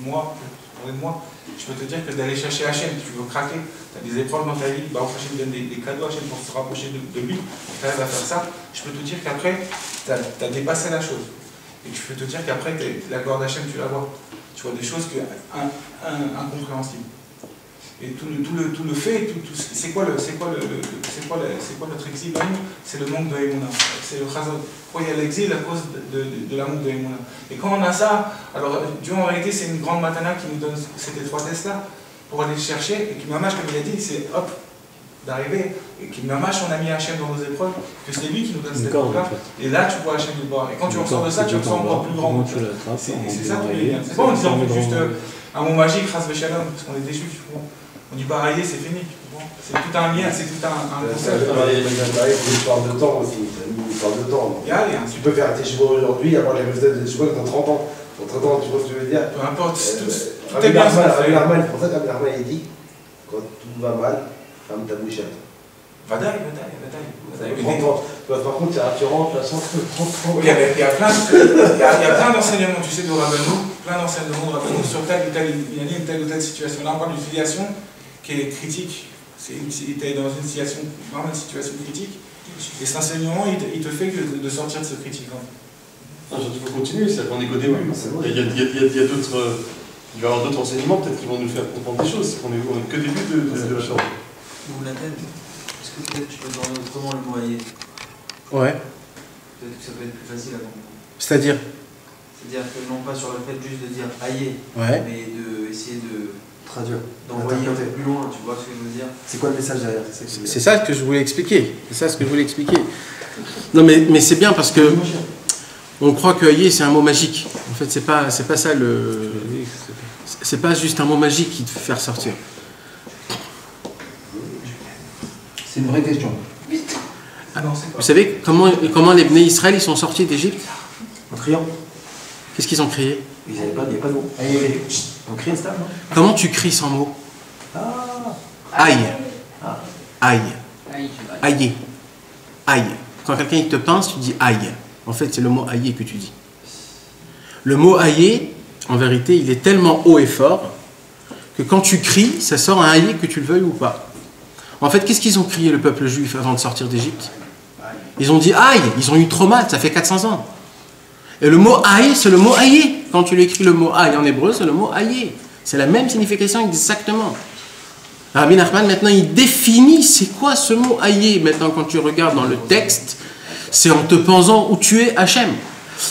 moi, je peux te dire que d'aller chercher Hachem, tu veux craquer, tu as des épreuves dans ta vie, bah, Hachem donne des cadeaux à Hachem pour se rapprocher de lui, tu arrives à faire ça, je peux te dire qu'après, tu as dépassé la chose. Et je peux te dire qu'après, la gloire d'Hachem, tu la vois. Tu vois des choses incompréhensibles. Et tout le fait, c'est quoi notre exil? C'est le manque de Emouna. C'est le chazon. Pourquoi il y a l'exil? À cause de la manque de Emouna. Et quand on a ça, alors Dieu en réalité c'est une grande matana qui nous donne cette étroitesse-là pour aller le chercher. Et qui m'amache, comme il a dit, c'est hop, d'arriver. Et qui m'amache, on a mis Hachem dans nos épreuves, que c'est lui qui nous donne cette épreuve-là. Et là tu vois Hachem nous voir. Et quand tu ressors de ça, tu ressens encore plus grand. C'est ça qui est bien. C'est pas en disant juste un mot magique, Ras Veshalom, parce qu'on est déçus, tu vois. On dit pas railler, c'est fini. C'est tout un lien, c'est tout un concept. Il parle de temps aussi. Il parle de temps. Tu peux faire tes chevaux aujourd'hui, avoir les résultats de tes chevaux dans 30 ans. Dans 30 ans, tu vois ce que je veux dire? Peu importe, tout est bien. C'est pour ça qu'Abdelrahman il dit quand tout va mal, ferme ta bouchette. Bataille. 30 ans. Par contre, c'est rassurant, de toute façon, 30 ans. Il y a plein d'enseignements, tu sais, de Rabbeinu, plein d'enseignements de Rabbeinu sur telle ou telle situation. Là, on parle d'une filiation qui est critique. Il était dans une situation critique. Et cet enseignement, il te fait de sortir de ce critique. Non, il faut continuer, on est qu'au début. Il y a d'autres. Il va y avoir d'autres enseignements peut-être qui vont nous faire comprendre des choses. On est que début de la chose. Est-ce que peut-être tu peux demander autrement le mot Aïe? Ouais. Peut-être que ça peut être plus facile à comprendre. C'est-à-dire que non pas sur le fait juste de dire Aïe, ouais. mais d'essayer de traduire, d'envoyer un peu plus loin, tu vois ce que je veux dire? C'est quoi le message derrière? C'est ça que je voulais expliquer. Non mais c'est bien parce que on croit que Aïe c'est un mot magique. En fait c'est pas ça le. C'est pas juste un mot magique qui te fait faire sortir. C'est une vraie question. Vous savez comment les Bnei Israël ils sont sortis d'Égypte? En criant. Qu'est-ce qu'ils ont crié? Il n'y a pas de mots. On crie une star, non? Comment tu cries sans mots? Aïe. Aïe. Aïe. Aïe. Quand quelqu'un il te pince, tu dis aïe. En fait, c'est le mot aïe que tu dis. Le mot aïe, en vérité, il est tellement haut et fort que quand tu cries, ça sort un aïe que tu le veuilles ou pas. En fait, qu'est-ce qu'ils ont crié, le peuple juif, avant de sortir d'Égypte? Ils ont dit aïe. Ils ont eu trauma, ça fait 400 ans. Et le mot aïe, c'est le mot aïe. Quand tu l'écris le mot aïe en hébreu, c'est le mot aïe. C'est la même signification exactement. Rabbi Nachman, maintenant, il définit c'est quoi ce mot aïe. Maintenant, quand tu regardes dans le texte, c'est en te pensant où tu es Hachem.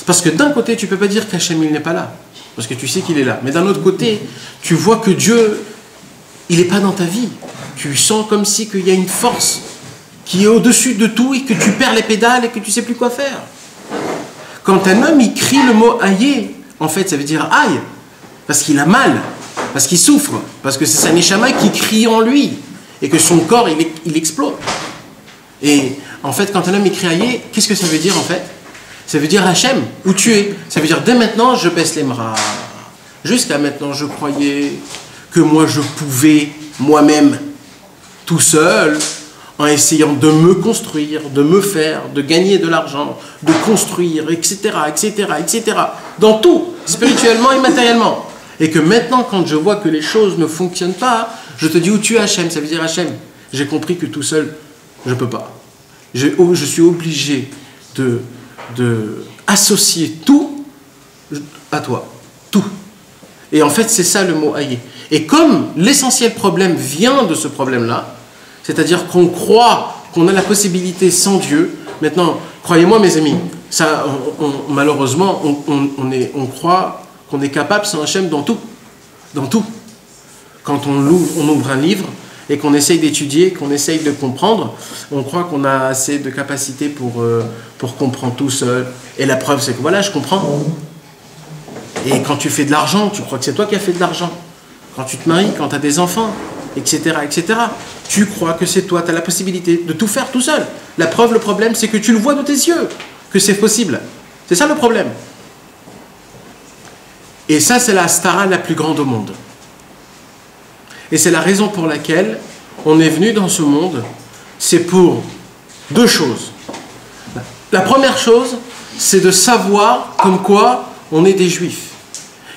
Parce que d'un côté, tu ne peux pas dire qu'Hachem, il n'est pas là. Parce que tu sais qu'il est là. Mais d'un autre côté, tu vois que Dieu, il n'est pas dans ta vie. Tu sens comme si qu'il y a une force qui est au-dessus de tout et que tu perds les pédales et que tu ne sais plus quoi faire. Quand un homme, il crie le mot aïe, en fait, ça veut dire aïe. Parce qu'il a mal. Parce qu'il souffre. Parce que c'est sa neshama qui crie en lui. Et que son corps, il explose. Et en fait, quand un homme, il crie aïe, qu'est-ce que ça veut dire, en fait? Ça veut dire Hachem, où tu es. Ça veut dire, dès maintenant, je baisse les bras. Jusqu'à maintenant, je croyais que moi, je pouvais, moi-même, tout seul, en essayant de me construire, de me faire, de gagner de l'argent, de construire, etc., etc., etc. Dans tout, spirituellement et matériellement. Et que maintenant, quand je vois que les choses ne fonctionnent pas, je te dis où tu es, Hachem. Ça veut dire, Hachem, j'ai compris que tout seul, je ne peux pas. Je suis obligé de associer tout à toi. Tout. Et en fait, c'est ça le mot aïe. Et comme l'essentiel problème vient de ce problème-là, c'est-à-dire qu'on croit qu'on a la possibilité sans Dieu, maintenant, croyez-moi mes amis, ça, malheureusement, on croit qu'on est capable sans Hachem dans tout. Dans tout. Quand on ouvre un livre et qu'on essaye d'étudier, qu'on essaye de comprendre, on croit qu'on a assez de capacité pour comprendre tout seul. Et la preuve, c'est que voilà, je comprends. Et quand tu fais de l'argent, tu crois que c'est toi qui as fait de l'argent. Quand tu te maries, quand tu as des enfants, etc., etc., tu crois que c'est toi, tu as la possibilité de tout faire tout seul. La preuve, le problème, c'est que tu le vois de tes yeux, que c'est possible. C'est ça le problème. Et ça, c'est la stara la plus grande au monde. Et c'est la raison pour laquelle on est venu dans ce monde. C'est pour deux choses. La première chose, c'est de savoir comme quoi on est des juifs.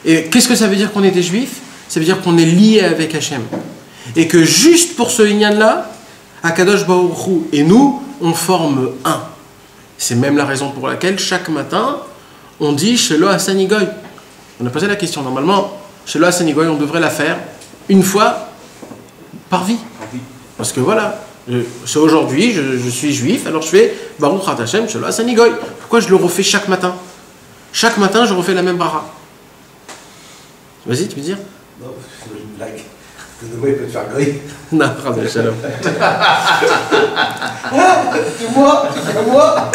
Et qu'est-ce que ça veut dire qu'on est des juifs? Ça veut dire qu'on est lié avec Hachem. Et que juste pour ce inyan-là, Akadosh Baruch Hu et nous, on forme un. C'est même la raison pour laquelle chaque matin, on dit Shelo Hasanigoy. On a posé la question, normalement, Shelo Hasanigoy, on devrait la faire une fois par vie. Parce que voilà, c'est aujourd'hui, je suis juif, alors je fais Baruch At Hashem Shelo Hasanigoy. Pourquoi je le refais chaque matin? Chaque matin, je refais la même bracha. Vas-y, tu veux dire? Non, c'est une blague. Que demain, il peut te faire goy. Non, pardon, shalom. Moi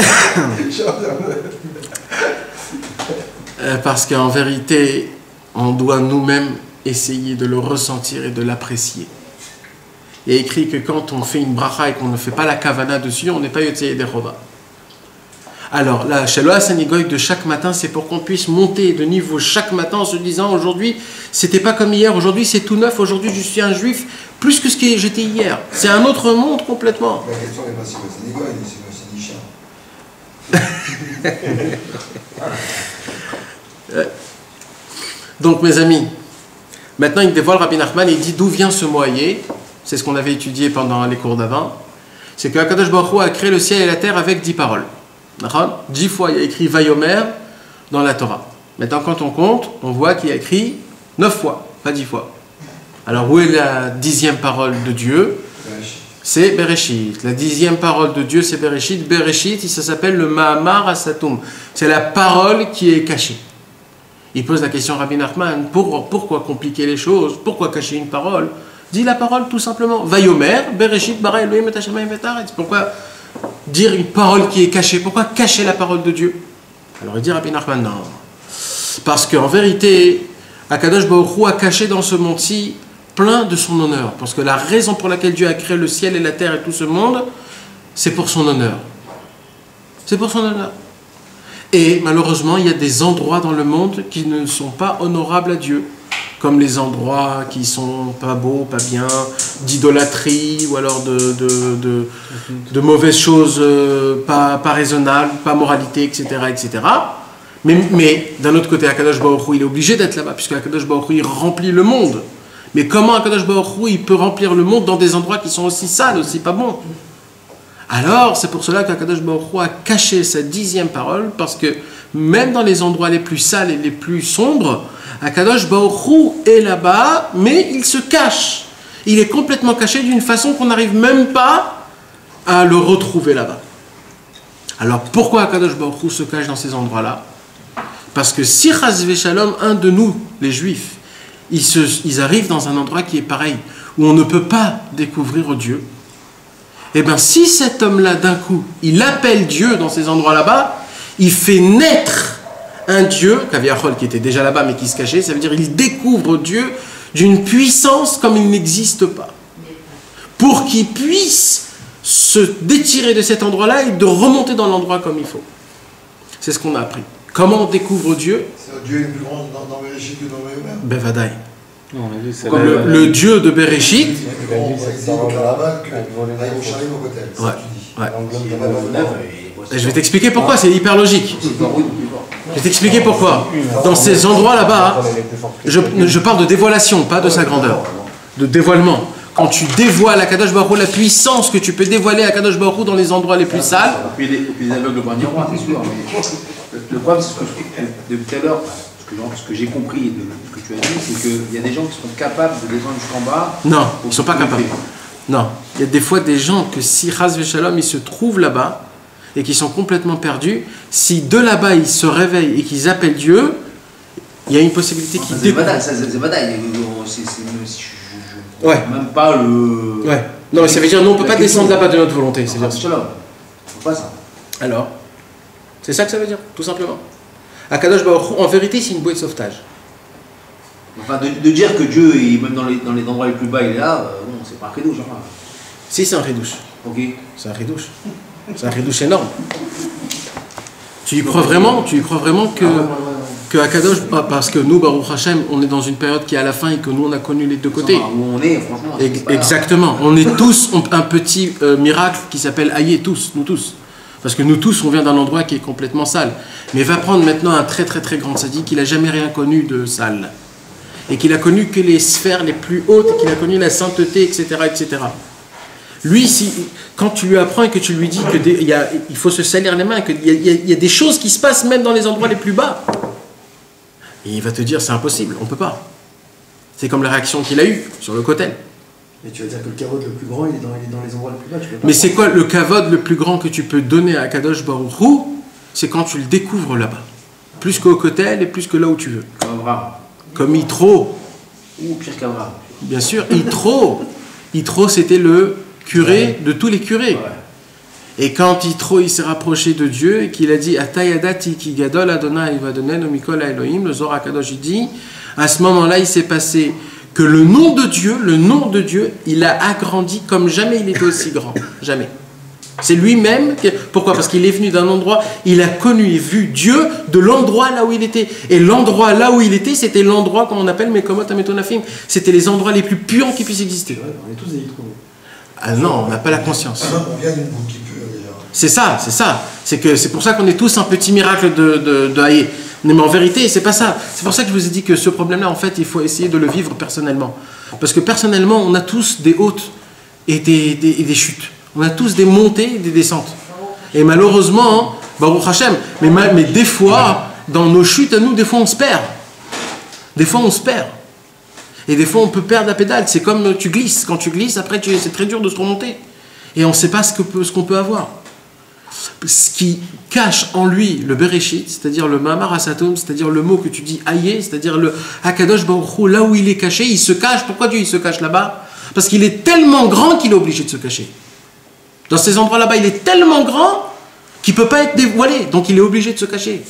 Parce qu'en vérité, on doit nous-mêmes essayer de le ressentir et de l'apprécier. Il y a écrit que quand on fait une bracha et qu'on ne fait pas la kavana dessus, on n'est pas yotzei yedei chova. Alors, la Shelo Hasanigoy de chaque matin, c'est pour qu'on puisse monter de niveau chaque matin en se disant aujourd'hui, c'était pas comme hier, aujourd'hui c'est tout neuf, aujourd'hui je suis un juif plus que ce que j'étais hier. C'est un autre monde complètement. La question n'est pas si Hasanigoy, c'est Nisha. Donc, mes amis, maintenant il dévoile Rabbi Nachman et il dit d'où vient ce mot aïe. C'est ce qu'on avait étudié pendant les cours d'avant. C'est que Akadosh Baruch Hu a créé le ciel et la terre avec 10 paroles. 10 fois, il y a écrit Vayomer dans la Torah. Maintenant, quand on compte, on voit qu'il y a écrit 9 fois, pas 10 fois. Alors, où est la 10e parole de Dieu? C'est Bereshit. La 10e parole de Dieu, c'est Bereshit. Bereshit, ça s'appelle le Mahamar Asatum. C'est la parole qui est cachée. Il pose la question à Rabbi Nachman, pourquoi compliquer les choses? Pourquoi cacher une parole? Dis la parole tout simplement. Vayomer, Bereshit, bara Elohim et Hashemayim et haaretz. Pourquoi dire une parole qui est cachée? Pourquoi cacher la parole de Dieu? Alors il dit Rabbi Nachman, non. Parce qu'en vérité, Akadosh Baruch Hu a caché dans ce monde-ci plein de son honneur. Parce que la raison pour laquelle Dieu a créé le ciel et la terre et tout ce monde, c'est pour son honneur. C'est pour son honneur. Et malheureusement, il y a des endroits dans le monde qui ne sont pas honorables à Dieu. Comme les endroits qui sont pas beaux, pas bien, d'idolâtrie, ou alors de mauvaises choses pas raisonnables, pas moralité, etc. etc. Mais d'un autre côté, Akadosh Baruch Hu, il est obligé d'être là-bas, puisque Akadosh Baruch Hu, il remplit le monde. Mais comment Akadosh Baruch Hu, il peut remplir le monde dans des endroits qui sont aussi sales, aussi pas bons? Alors, c'est pour cela qu'Akadosh Baruch Hu a caché sa 10e parole, parce que même dans les endroits les plus sales et les plus sombres, Akadosh Baruch Hu est là-bas, mais il se cache. Il est complètement caché d'une façon qu'on n'arrive même pas à le retrouver là-bas. Alors, pourquoi Akadosh Baruch Hu se cache dans ces endroits-là? Parce que si Chas Veshalom, un de nous, les Juifs, ils arrivent dans un endroit qui est pareil, où on ne peut pas découvrir Dieu, et bien si cet homme-là, d'un coup, il appelle Dieu dans ces endroits là-bas, il fait naître un Dieu, Kaviachol, qui était déjà là-bas mais qui se cachait, ça veut dire qu'il découvre Dieu d'une puissance comme il n'existe pas. Pour qu'il puisse se détirer de cet endroit-là et de remonter dans l'endroit comme il faut. C'est ce qu'on a appris. Comment on découvre Dieu? Dieu est plus grand dans Bereshit que dans Vayomer. Bevadaï. Comme Le Dieu de Bereshit. Et je vais t'expliquer pourquoi, c'est hyper logique. Je vais t'expliquer pourquoi. Dans ces endroits là-bas, je parle de dévoilation, pas de sa grandeur. De dévoilement. Quand tu dévoiles à Kadosh Baruch Hu la puissance que tu peux dévoiler à Kadosh Baruch Hu dans les endroits les plus sales. Puis des aveugles au miroir, c'est sûr. Mais le problème, c'est ce que depuis tout à l'heure, ce que j'ai compris de ce que tu as dit, c'est qu'il y a des gens qui sont capables de descendre jusqu'en bas. Non, ils ne sont pas capables. Non, il y a des fois des gens que si Chas Veshalom, ils se trouvent là-bas et qui sont complètement perdus, si de là-bas ils se réveillent et qu'ils appellent Dieu, il y a une possibilité qu'ils découvrent. C'est bataille. Ouais. Même pas le. Ouais. Non, mais ça veut dire nous on ne peut pas descendre là-bas de notre volonté. C'est bien ça. Pas ça. Alors, c'est ça que ça veut dire, tout simplement. Akadosh Baruch Hu, en vérité, c'est une bouée de sauvetage. Enfin, de dire que Dieu, même dans les endroits les plus bas, il est là, bon, c'est pas un ridouche. Enfin. Si, c'est un ridouche. Ok. C'est un ridouche. C'est un ridouche énorme. Tu y crois vraiment que Akadosh, parce que nous, Baruch Hashem, on est dans une période qui est à la fin et que nous, on a connu les deux côtés. Où on est, franchement. Exactement. On est tous un petit miracle qui s'appelle Aïe, tous, nous tous. Parce que nous tous, on vient d'un endroit qui est complètement sale. Mais va prendre maintenant un très très très grand tzaddik qui n'a jamais rien connu de sale. Et qu'il a connu que les sphères les plus hautes, et qu'il a connu la sainteté, etc. etc. Lui, quand tu lui apprends et que tu lui dis qu'il faut se salir les mains, qu'il y a des choses qui se passent même dans les endroits les plus bas, et il va te dire c'est impossible, on ne peut pas. C'est comme la réaction qu'il a eue sur le Kotel. Mais tu vas dire que le kavod le plus grand, il est dans les endroits les plus bas. Tu peux pas. Mais c'est quoi le kavod le plus grand que tu peux donner à Kadosh Baruch Hu? C'est quand tu le découvres là-bas. Plus qu'au Kotel et plus que là où tu veux. Comme Abraham. Comme Yitro. Ou pire qu'Abraham. Bien sûr, Yitro. Yitro, c'était le curé de tous les curés. Ouais. Et quand Yitro, il s'est rapproché de Dieu et qu'il a dit Atayadati ki gadol Adonai vadonen mikol Elohim, le Zohar HaKadosh, il dit, à ce moment-là, il s'est passé que le nom de Dieu, il a agrandi comme jamais il était aussi grand. Jamais. C'est lui-même. Pourquoi? Parce qu'il est venu d'un endroit, il a connu et vu Dieu de l'endroit là où il était. Et l'endroit là où il était, c'était l'endroit qu'on appelle Mekomot Ametonafim. C'était les endroits les plus puants qui puissent exister. On est tous des Yitro. Ah non, on n'a pas la conscience. On vient d'une boucle qui peut déjà. C'est ça. C'est pour ça qu'on est tous un petit miracle de Haïe. Mais en vérité, c'est pas ça. C'est pour ça que je vous ai dit que ce problème-là, en fait, il faut essayer de le vivre personnellement. Parce que personnellement, on a tous des hautes et des chutes. On a tous des montées et des descentes. Et malheureusement, Baruch Hashem, mais des fois, dans nos chutes à nous, des fois on se perd. Des fois on se perd. Et des fois on peut perdre la pédale. C'est comme tu glisses. Quand tu glisses, après c'est très dur de se remonter. Et on ne sait pas ce qu'on peut avoir. Ce qui cache en lui le Bereshit, c'est-à-dire le Mahamar Asatom, c'est-à-dire le mot que tu dis Aïe, c'est-à-dire le Hakadosh Baruch Hu, là où il est caché, il se cache. Pourquoi Dieu il se cache là-bas? Parce qu'il est tellement grand qu'il est obligé de se cacher. Dans ces endroits là-bas, il est tellement grand qu'il ne peut pas être dévoilé, donc il est obligé de se cacher.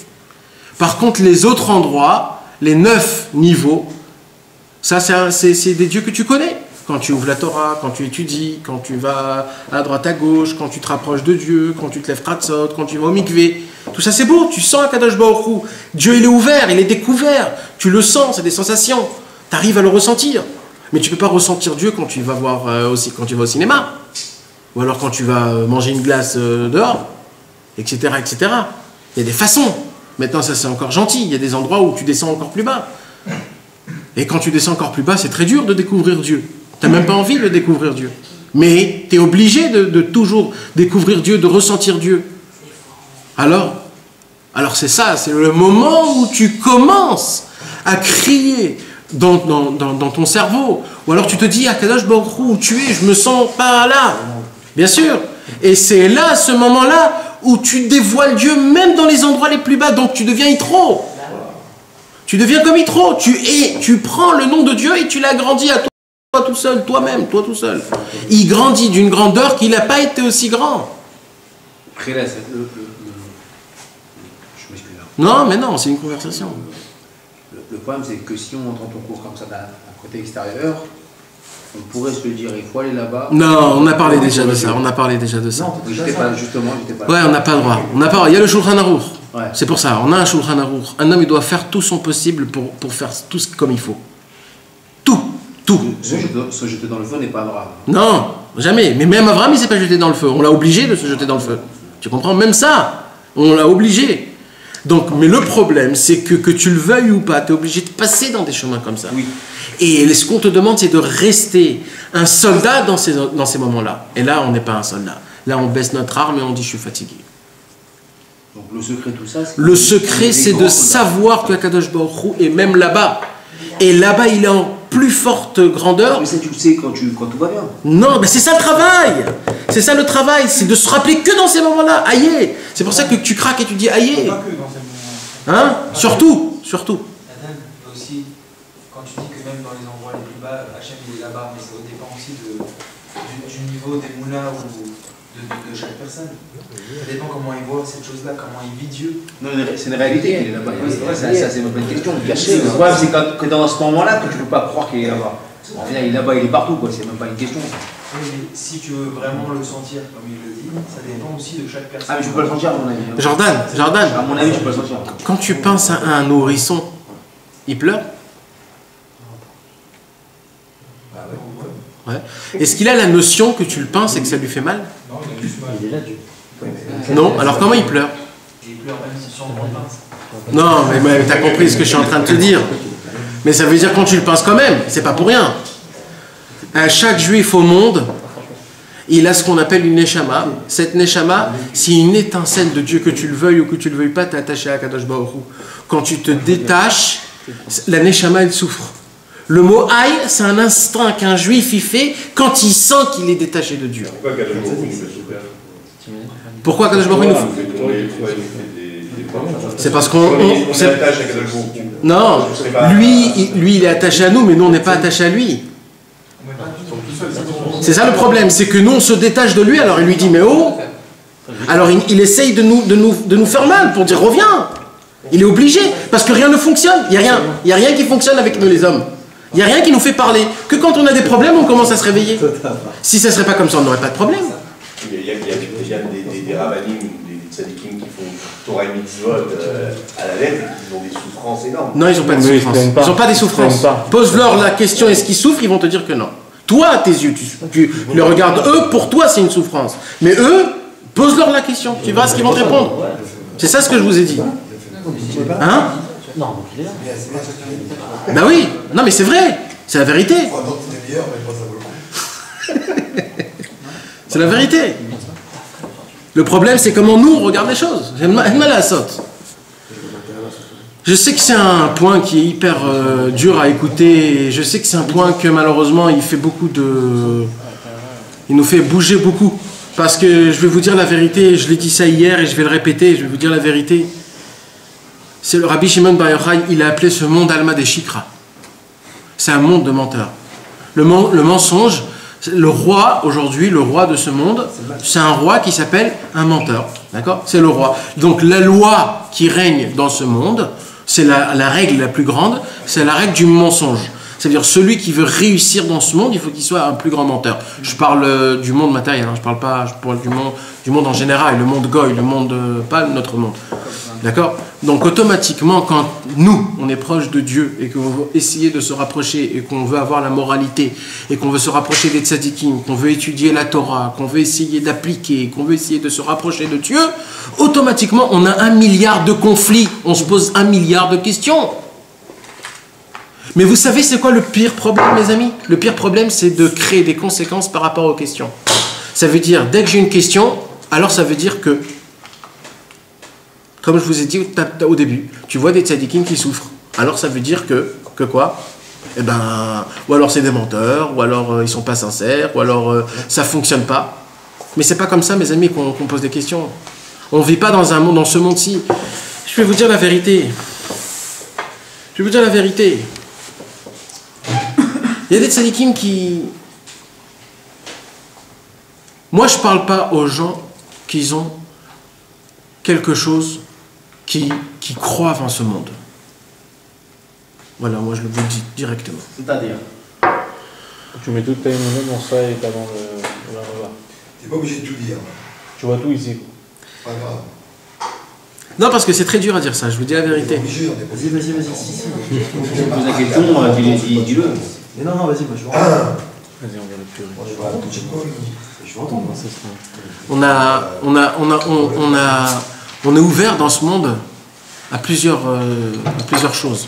Par contre, les autres endroits, les 9 niveaux, ça c'est des dieux que tu connais. Quand tu ouvres la Torah, quand tu étudies, quand tu vas à droite à gauche, quand tu te rapproches de Dieu, quand tu te lèves Kratzot, quand tu vas au mikvé. Tout ça c'est beau, tu sens Akadosh Baruch Hu. Dieu il est ouvert, il est découvert. Tu le sens, c'est des sensations. Tu arrives à le ressentir. Mais tu ne peux pas ressentir Dieu quand tu vas voir quand tu vas au cinéma. Ou alors quand tu vas manger une glace dehors, etc., etc. Il y a des façons. Maintenant ça c'est encore gentil. Il y a des endroits où tu descends encore plus bas. Et quand tu descends encore plus bas, c'est très dur de découvrir Dieu. Tu n'as même pas envie de découvrir Dieu. Mais tu es obligé de toujours découvrir Dieu, de ressentir Dieu. Alors c'est ça, c'est le moment où tu commences à crier dans ton cerveau. Ou alors tu te dis, Akadosh Baruch Hu, où tu es, je me sens pas là. Bien sûr. Et c'est là, ce moment-là, où tu dévoiles Dieu même dans les endroits les plus bas. Donc tu deviens Yitro. Tu deviens comme Yitro. Tu prends le nom de Dieu et tu l'agrandis à toi tout seul, toi-même, toi tout seul. Il grandit d'une grandeur qu'il n'a pas été aussi grand. Après là, je m'excuse. Non, mais non, c'est une conversation. Le problème, c'est que si on entend ton cours comme ça d'un côté extérieur, on pourrait se le dire, il faut aller là-bas. Non, on a parlé déjà de ça. On a parlé déjà de ça. Non, j'étais pas là. Ouais, on n'a pas le droit. Il y a le Shulchan Aruch. Ouais. C'est pour ça, on a un Shulchan Aruch. Un homme, il doit faire tout son possible pour faire tout comme il faut. Tout. Se jeter dans le feu n'est pas grave. Non, jamais. Mais même Abraham, il ne s'est pas jeté dans le feu. On l'a obligé de se jeter dans le feu. Tu comprends? Même ça, on l'a obligé. Donc, mais le problème, c'est que tu le veuilles ou pas, tu es obligé de passer dans des chemins comme ça. Oui. Et ce qu'on te demande, c'est de rester un soldat dans ces moments-là. Et là, on n'est pas un soldat. Là, on baisse notre arme et on dit « je suis fatigué ». Donc le secret de tout ça, le secret, c'est de savoir que Akadosh Baruch Hu est même là-bas. Et là-bas, il est en plus forte grandeur. Mais ça, tu le sais quand tout va bien. Non, mais c'est ça le travail. C'est ça le travail, c'est de se rappeler que dans ces moments-là. Aïe. C'est pour ça que tu craques et tu dis aïe. Pas que dans ces moments-là. Hein? Surtout. Nathan, aussi, quand tu dis que même dans les endroits les plus bas, Hachem il est là-bas, mais ça dépend aussi du niveau des moulins ou de chaque personne. Ça dépend comment il voit cette chose-là, comment il vit Dieu. Non, c'est une réalité, il est là-bas. Ça, c'est une bonne question. Le C'est problème, c'est que dans ce moment-là, que tu ne peux pas croire qu'il est là-bas. En fait, il est là-bas, il est partout, quoi. C'est même pas une question. Oui, mais si tu veux vraiment le sentir comme il le dit, ça dépend aussi de chaque personne. Ah, mais je peux pas le sentir, à mon avis. Jordan. À mon avis, je peux pas le sentir. Quand tu penses à un nourrisson, il pleure? Ouais. Est-ce qu'il a la notion que tu le penses et que ça lui fait mal? Non, il a juste mal. Il est là, Dieu. Non. Alors comment il pleure? Et il pleure même si son grand pince. Non, mais tu as compris ce que je suis en train de te dire. Mais ça veut dire quand tu le penses quand même, c'est pas pour rien. À chaque juif au monde, il a ce qu'on appelle une neshama. Cette neshama, c'est une étincelle de Dieu, que tu le veuilles ou que tu le veuilles pas, tu es attaché à Kadosh Baruch Hu. Quand tu te détaches, la neshama, elle souffre. Le mot aïe, c'est un instinct qu'un juif il fait quand il sent qu'il est détaché de Dieu. Pourquoi Kadosh Baruch Hu nous fait? C'est parce qu'on... Non, lui, il est attaché à nous, mais nous, on n'est pas attaché à lui. C'est ça le problème, c'est que nous, on se détache de lui, alors il lui dit, mais oh. Alors il essaye de nous faire mal pour dire, reviens. Il est obligé, parce que rien ne fonctionne. Il n'y a rien qui fonctionne avec nous, les hommes. Il n'y a rien qui nous fait parler. Que quand on a des problèmes, on commence à se réveiller. Si ça ne serait pas comme ça, on n'aurait pas de problème. Il y a des rabbinim, des tzadikim qui font Torah et mitzvot à la lettre et qui ont des souffrances énormes. Non, ils n'ont pas de souffrance. Ils n'ont pas des souffrances. Pose-leur la question, est-ce qu'ils souffrent? Ils vont te dire que non. Toi, à tes yeux, tu les regardes. Eux, pour toi, c'est une souffrance. Mais eux, pose-leur la question. Tu verras ce qu'ils vont te répondre. C'est ça ce que je vous ai dit. Hein? Non, donc il est là. Ben oui. Non, mais c'est vrai. C'est la vérité. C'est la vérité. Le problème, c'est comment nous, on regarde les choses. Je sais que c'est un point qui est hyper dur à écouter. Et je sais que c'est un point que malheureusement, il fait beaucoup de... Il nous fait bouger beaucoup. Parce que je vais vous dire la vérité, je l'ai dit ça hier et je vais le répéter, je vais vous dire la vérité. C'est le Rabbi Shimon Bar Yochai, il a appelé ce monde Alma des Shikra. C'est un monde de menteurs. Le mensonge, le roi aujourd'hui, le roi de ce monde, c'est un roi qui s'appelle un menteur. D'accord? C'est le roi. Donc la loi qui règne dans ce monde, C'est la règle la plus grande, c'est la règle du mensonge. C'est-à-dire celui qui veut réussir dans ce monde, il faut qu'il soit un plus grand menteur. Je parle du monde matériel, hein, je parle du monde en général, le monde goy, le monde, pas notre monde. D'accord? Donc automatiquement, quand nous, on est proche de Dieu et qu'on veut essayer de se rapprocher et qu'on veut avoir la moralité et qu'on veut se rapprocher des tzadikim, qu'on veut étudier la Torah, qu'on veut essayer d'appliquer, qu'on veut essayer de se rapprocher de Dieu, automatiquement, on a 1 milliard de conflits, on se pose 1 milliard de questions. Mais vous savez c'est quoi le pire problème, mes amis? Le pire problème, c'est de créer des conséquences par rapport aux questions. Ça veut dire, dès que j'ai une question, alors ça veut dire que, comme je vous ai dit au début, tu vois des tzadikim qui souffrent. Alors ça veut dire que quoi? Eh ben, ou alors c'est des menteurs, ou alors ils sont pas sincères, ou alors ça fonctionne pas. Mais c'est pas comme ça, mes amis, qu'on pose des questions. On vit pas dans ce monde-ci. Je vais vous dire la vérité. Je vais vous dire la vérité. Il y a des tzadikim qui... Moi, je parle pas aux gens qui ont quelque chose qui croient en ce monde. Voilà, moi je le vous dis directement. C'est-à-dire, Tu mets toute ta émotion dans ça et t'as dans le regard. T'es pas obligé de tout dire. Tu vois tout ici. Pas grave. Non, parce que c'est très dur à dire ça, je vous dis la On est vérité. pas obligé, on est pas obligé. vas-y, si, si. Je pose la question, dis-le. Mais non, vas-y, moi je veux Ah, entendre. Vas-y, on va le pleurer. moi, je vais raconter une bonne. Je veux entendre. On est ouvert dans ce monde à plusieurs choses.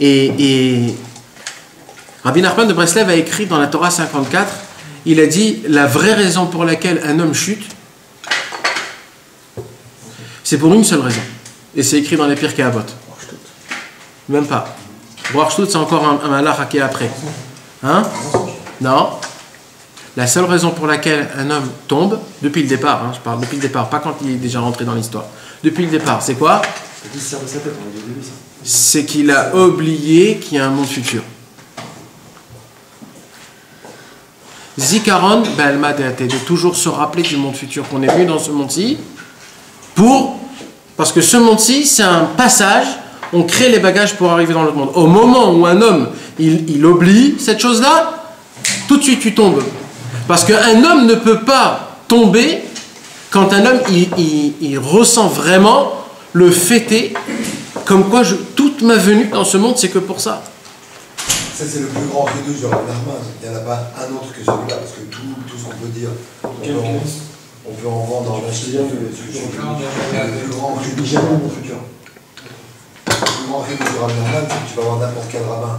Et Rabbi Nachman de Breslev a écrit dans la Torah 54, il a dit la vraie raison pour laquelle un homme chute, c'est pour une seule raison. Et c'est écrit dans les Pirkei Avot. Même pas. Roachtout, c'est encore un malach qui est après. Hein? Non. La seule raison pour laquelle un homme tombe, depuis le départ, hein, je parle depuis le départ, pas quand il est déjà rentré dans l'histoire. Depuis le départ, c'est quoi? C'est qu'il a oublié qu'il y a un monde futur. Zikaron, de toujours se rappeler du monde futur, qu'on est venu dans ce monde-ci, parce que ce monde-ci, c'est un passage, on crée les bagages pour arriver dans l'autre monde. Au moment où un homme, il oublie cette chose-là, tout de suite tu tombes. Parce qu'un homme ne peut pas tomber quand un homme, il ressent vraiment le fêter, comme quoi toute ma venue dans ce monde, c'est que pour ça. Ça, c'est le plus grand réduit de Rabbi Nachman. Il n'y en a pas un autre que celui-là, parce que tout ce qu'on peut dire, on peut en vendre, en acheter. Le plus grand réduit de Rabbi Nachman, c'est que tu vas voir n'importe quel rabbin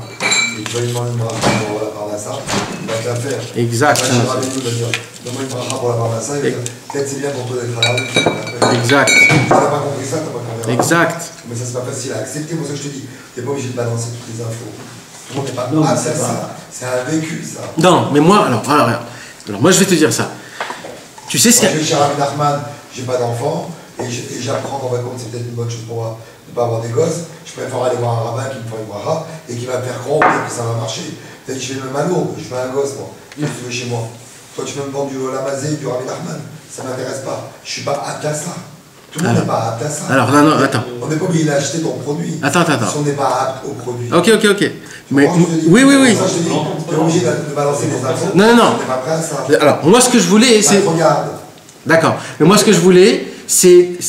et tu vas lui demander une bracha pour la parnassa, il va te la faire. Exact. Rabbi va dire, donne-moi une bracha pour la parnassa, il va dire, peut-être c'est bien pour toi d'être à la rue. Exact. Tu n'as pas compris ça, tu n'as pas compris. Exact. Mais ça, c'est pas facile à accepter. Moi, ça, je te dis, tu n'es pas obligé de balancer toutes les infos. Tout le monde n'est pas Non, apte à c'est ça. C'est un vécu, ça. Non, mais moi, alors moi je vais te dire ça. Tu sais ce Moi, qu'il y a... je vais chez Rabbi Nachman, j'ai pas d'enfant, et j'apprends qu'en fait, c'est peut-être une bonne chose pour moi de ne pas avoir des gosses. Je préfère aller voir un rabbin qui me fait une bracha et qui va me faire croire que ça va marcher. Peut-être que je fais le même à Lourdes, je fais un gosse, moi, qui est chez moi. Toi, tu veux me vendre du Lamazé, du Rabbi Nachman, ça ne m'intéresse pas. Je ne suis pas apte à ça. Tout le monde n'est pas apte à ça. Alors, non, attends. On n'est pas obligé d'acheter ton produit. Attends. Si on n'est pas apte au produit. Ok. Mais, oui. Ça, je te dis, tu es obligé de balancer des infos. Non. Tu n'es pas prêt à ça. Alors, moi, ce que je voulais, Bah, c'est... regarde. D'accord. Mais moi, ce que je voulais, c'est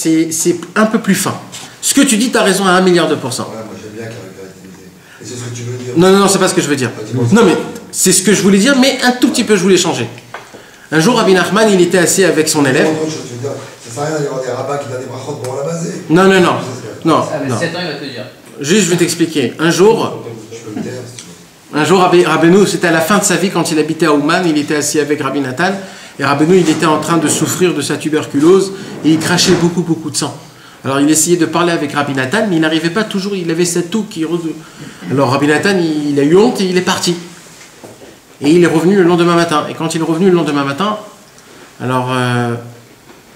un peu plus fin. Ce que tu dis, tu as raison à 1 milliard de %. Ouais, moi, j'aime bien caractériser. Et c'est ce que tu veux dire. Non, c'est pas ce que je veux dire. Non, mais c'est ce que je voulais dire, mais un tout petit peu, je voulais changer. Un jour, Rabbi Nachman, il était assis avec son élève. Autre chose, je veux dire, ça sert à rien d'aller voir des rabbins qui donnent des brachot pour la baser. Non. Avec 7 ans, il va te dire. Juste, je vais t'expliquer. Un jour, Je peux me taire, si tu veux. Rabbeinu, c'était à la fin de sa vie, quand il habitait à Ouman, il était assis avec Rabbi Nathan, et Rabbeinu, il était en train de souffrir de sa tuberculose, et il crachait beaucoup de sang. Alors il essayait de parler avec Rabbi Nathan, mais il n'arrivait pas toujours, il avait cette toux qui... Alors Rabbi Nathan, il a eu honte et il est parti. Et il est revenu le lendemain matin. Et quand il est revenu le lendemain matin, alors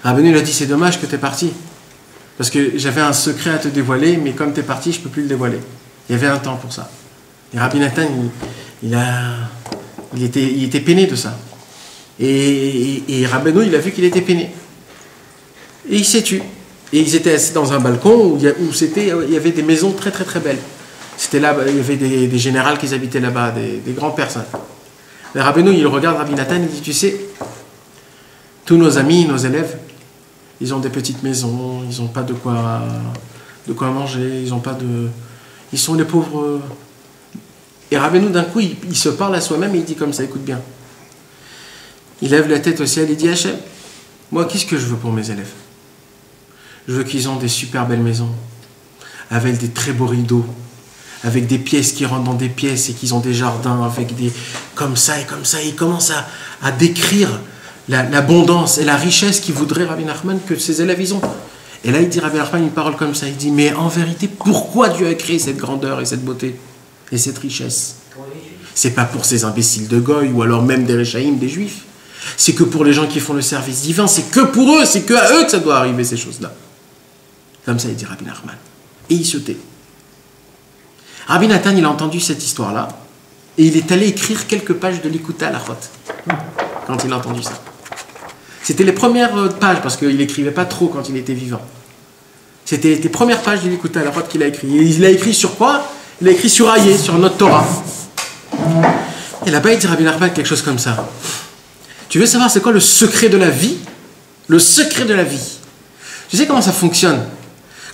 Rabbeinu lui a dit, c'est dommage que tu es parti. Parce que j'avais un secret à te dévoiler, mais comme tu es parti, je ne peux plus le dévoiler. Il y avait un temps pour ça. Et Rabbi Nathan, il était peiné de ça. Et Rabbeinu, il a vu qu'il était peiné. Et il s'est tu. Et ils étaient assis dans un balcon où il y avait des maisons très très très belles. C'était là, il y avait des généraux qui habitaient là-bas, des grandes personnes. Le Rabbeinu, il regarde Rabbi Nathan, il dit, tu sais, tous nos amis, nos élèves, ils ont des petites maisons, ils n'ont pas de quoi manger, ils sont les pauvres. Et Rabbeinu, d'un coup, il se parle à soi-même et il dit comme ça, écoute bien. Il lève la tête au ciel et dit, Hachem, moi, qu'est-ce que je veux pour mes élèves? Je veux qu'ils aient des super belles maisons, avec des très beaux rideaux, avec des pièces qui rentrent dans des pièces et qu'ils ont des jardins avec des comme ça et comme ça. Il commence à décrire l'abondance et la richesse qu'il voudrait Rabbi Nachman que ses élèves ils ont. Et là il dit Rabbi Nachman une parole comme ça, il dit mais en vérité pourquoi Dieu a créé cette grandeur et cette beauté et cette richesse? C'est pas pour ces imbéciles de Goy ou alors même des Réchaïm, des Juifs. C'est que pour les gens qui font le service divin, c'est que pour eux, c'est que à eux que ça doit arriver ces choses-là. Comme ça il dit Rabbi Nachman. Et il se tait. Rabbi Nathan, il a entendu cette histoire-là, et il est allé écrire quelques pages de l'Ikuta à la Chot, quand il a entendu ça. C'était les premières pages, parce qu'il n'écrivait pas trop quand il était vivant. C'était les premières pages de l'Ikuta à la Chot qu'il a écrit. Et il a écrit sur quoi? Il a écrit sur Aïe, sur notre Torah. Et là-bas, il dit Rabbi Nachman quelque chose comme ça. Tu veux savoir c'est quoi le secret de la vie? Le secret de la vie. Tu sais comment ça fonctionne?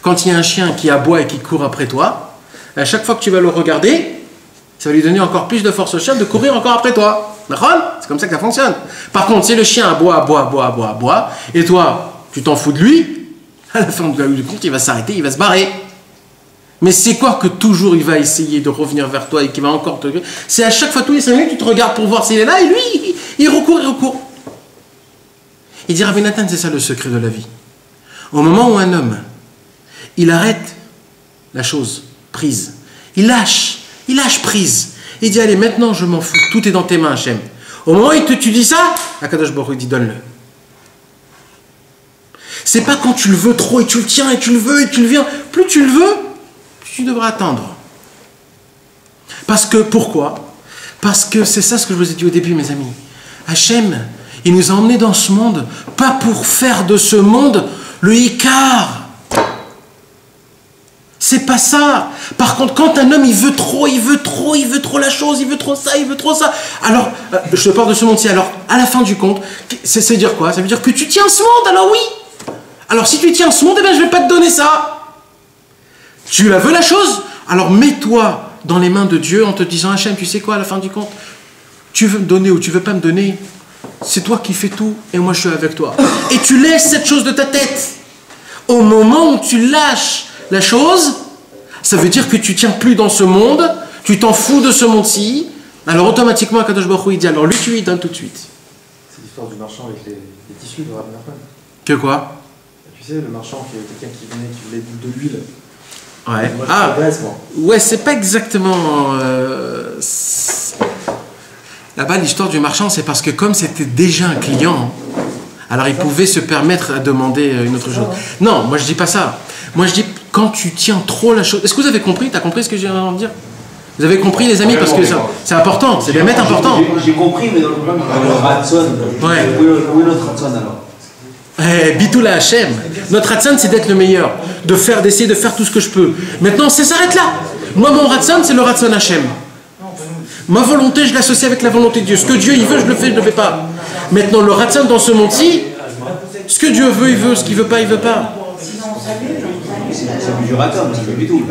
Quand il y a un chien qui aboie et qui court après toi, à chaque fois que tu vas le regarder, ça va lui donner encore plus de force au chien de courir encore après toi. C'est comme ça que ça fonctionne. Par contre, si le chien aboie, et toi, tu t'en fous de lui, à la fin du compte, il va s'arrêter, il va se barrer. Mais c'est quoi que toujours il va essayer de revenir vers toi et qu'il va encore te... C'est à chaque fois, tous les 5 minutes, tu te regardes pour voir s'il est là, et lui, il recourt. Il dit, Rabbi Nathan, c'est ça le secret de la vie. Au moment où un homme, il arrête la chose prise, il lâche prise, il dit, allez, maintenant je m'en fous, tout est dans tes mains, Hachem. Au moment où tu dis ça, Akadosh Baruch Hu dit, donne-le. C'est pas quand tu le veux trop et tu le tiens et tu le veux et tu le viens, plus tu le veux, plus tu devras attendre. Parce que, pourquoi? Parce que c'est ça ce que je vous ai dit au début, mes amis. Hachem, il nous a emmenés dans ce monde, pas pour faire de ce monde le Icar. C'est pas ça. Par contre, quand un homme, il veut trop la chose, il veut trop ça. Alors, je te parle de ce monde-ci. Alors, à la fin du compte, c'est dire quoi? Ça veut dire que tu tiens ce monde, alors oui. Alors, si tu tiens ce monde, eh bien, je vais pas te donner ça. Tu la veux la chose? Alors, mets-toi dans les mains de Dieu en te disant, Hachem, tu sais quoi, à la fin du compte? Tu veux me donner ou tu veux pas me donner? C'est toi qui fais tout et moi, je suis avec toi. Et tu laisses cette chose de ta tête. Au moment où tu lâches la chose, ça veut dire que tu tiens plus dans ce monde, tu t'en fous de ce monde-ci, alors automatiquement Akadosh Baruch Hu il dit alors lui tu lui donnes tout de suite. C'est l'histoire du marchand avec les tissus de Rabbi Nachman. Que quoi? Tu sais, le marchand, quelqu'un qui venait, qui voulait de l'huile. Ouais. Moi, ouais, c'est pas exactement... Là-bas, l'histoire du marchand, c'est parce que comme c'était déjà un client, alors il pouvait se permettre à demander une autre chose. Non, moi je dis pas ça. Moi je dis quand tu tiens trop la chose... Est-ce que vous avez compris? T'as compris ce que j'ai envie de dire? Vous avez compris les amis? Parce que c'est important, c'est bien mettre important. J'ai compris, mais dans le problème, le Ratson, ouais. Où est notre Ratson alors? Bitoula Hachem. Notre Ratson, c'est d'être le meilleur, d'essayer de faire tout ce que je peux. Maintenant, ça s'arrête là. Moi, mon Ratson, c'est le Ratson Hachem. Ma volonté, je l'associe avec la volonté de Dieu. Ce que Dieu, il veut, je le fais, je ne le fais pas. Maintenant, le Ratson dans ce monde-ci, ce que Dieu veut, il veut. Ce qu'il veut pas, il veut pas. C'est du Ratson, c'est pas du tout.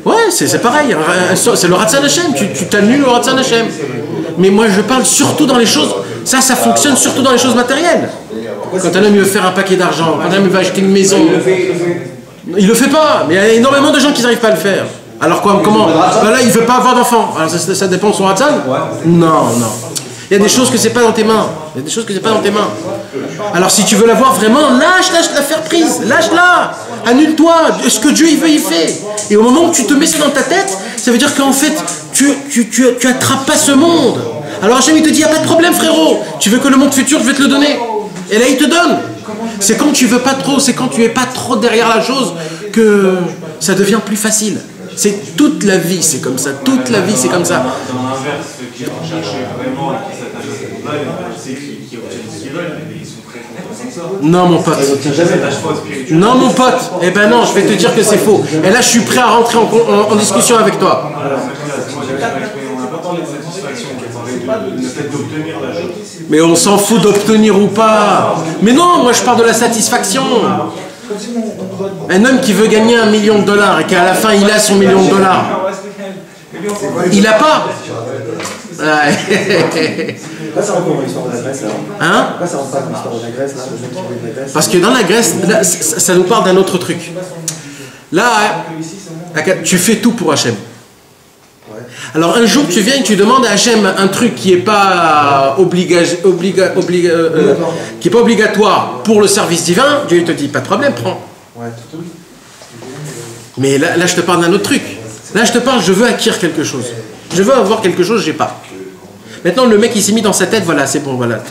Ouais, c'est pareil. C'est le Ratson Hachem. Tu t'annules le Ratson Hachem. Mais moi, je parle surtout dans les choses... Ça fonctionne surtout dans les choses matérielles. Quand un homme veut faire un paquet d'argent, quand un homme veut acheter une maison, il le fait pas. Mais il y a énormément de gens qui n'arrivent pas à le faire. Alors quoi, comment? Là, il veut pas avoir d'enfant. Alors ça dépend de son Ratson? Non. Il y a des choses que c'est pas dans tes mains. Alors si tu veux l'avoir vraiment, lâche la faire prise. Lâche-la. Annule-toi. Ce que Dieu il veut, il fait. Et au moment où tu te mets ça dans ta tête, ça veut dire qu'en fait, tu attrapes pas ce monde. Alors Hachem il te dit, il n'y a pas de problème frérot. Tu veux que le monde futur, je vais te le donner. Et là il te donne. C'est quand tu veux pas trop, c'est quand tu es pas trop derrière la chose que ça devient plus facile. C'est toute la vie, c'est comme ça. Toute la vie, c'est comme ça. Dans l'inverse, ceux qui recherchent vraiment et qui s'attachent à ce monde-là, c'est qui obtiennent ce qu'ils veulent, mais ils sont très contents. Non, mon pote. Non, mon pote. Eh ben non, je vais te dire que c'est faux. Et là, je suis prêt à rentrer en discussion avec toi. Mais on s'en fout d'obtenir ou pas. Mais non, moi je parle de la satisfaction. Un homme qui veut gagner $1 million et qu'à la fin il a son $1 million, il n'a pas. Pourquoi ça rentre dans l'histoire de la Grèce alors? Hein? Pourquoi ça rentre pas dans l'histoire de la Grèce là, le mec qui veut de la Grèce? Parce que dans la Grèce, là, ça nous parle d'un autre truc. Là, tu fais tout pour Hachem. Alors un jour tu viens et tu demandes à Hachem un truc qui n'est pas, qui est pas obligatoire pour le service divin, Dieu te dit pas de problème, prends. Mais là je te parle d'un autre truc. Là je te parle, je veux acquérir quelque chose. Je veux avoir quelque chose, j'ai pas. Maintenant le mec il s'est mis dans sa tête, voilà c'est bon, voilà,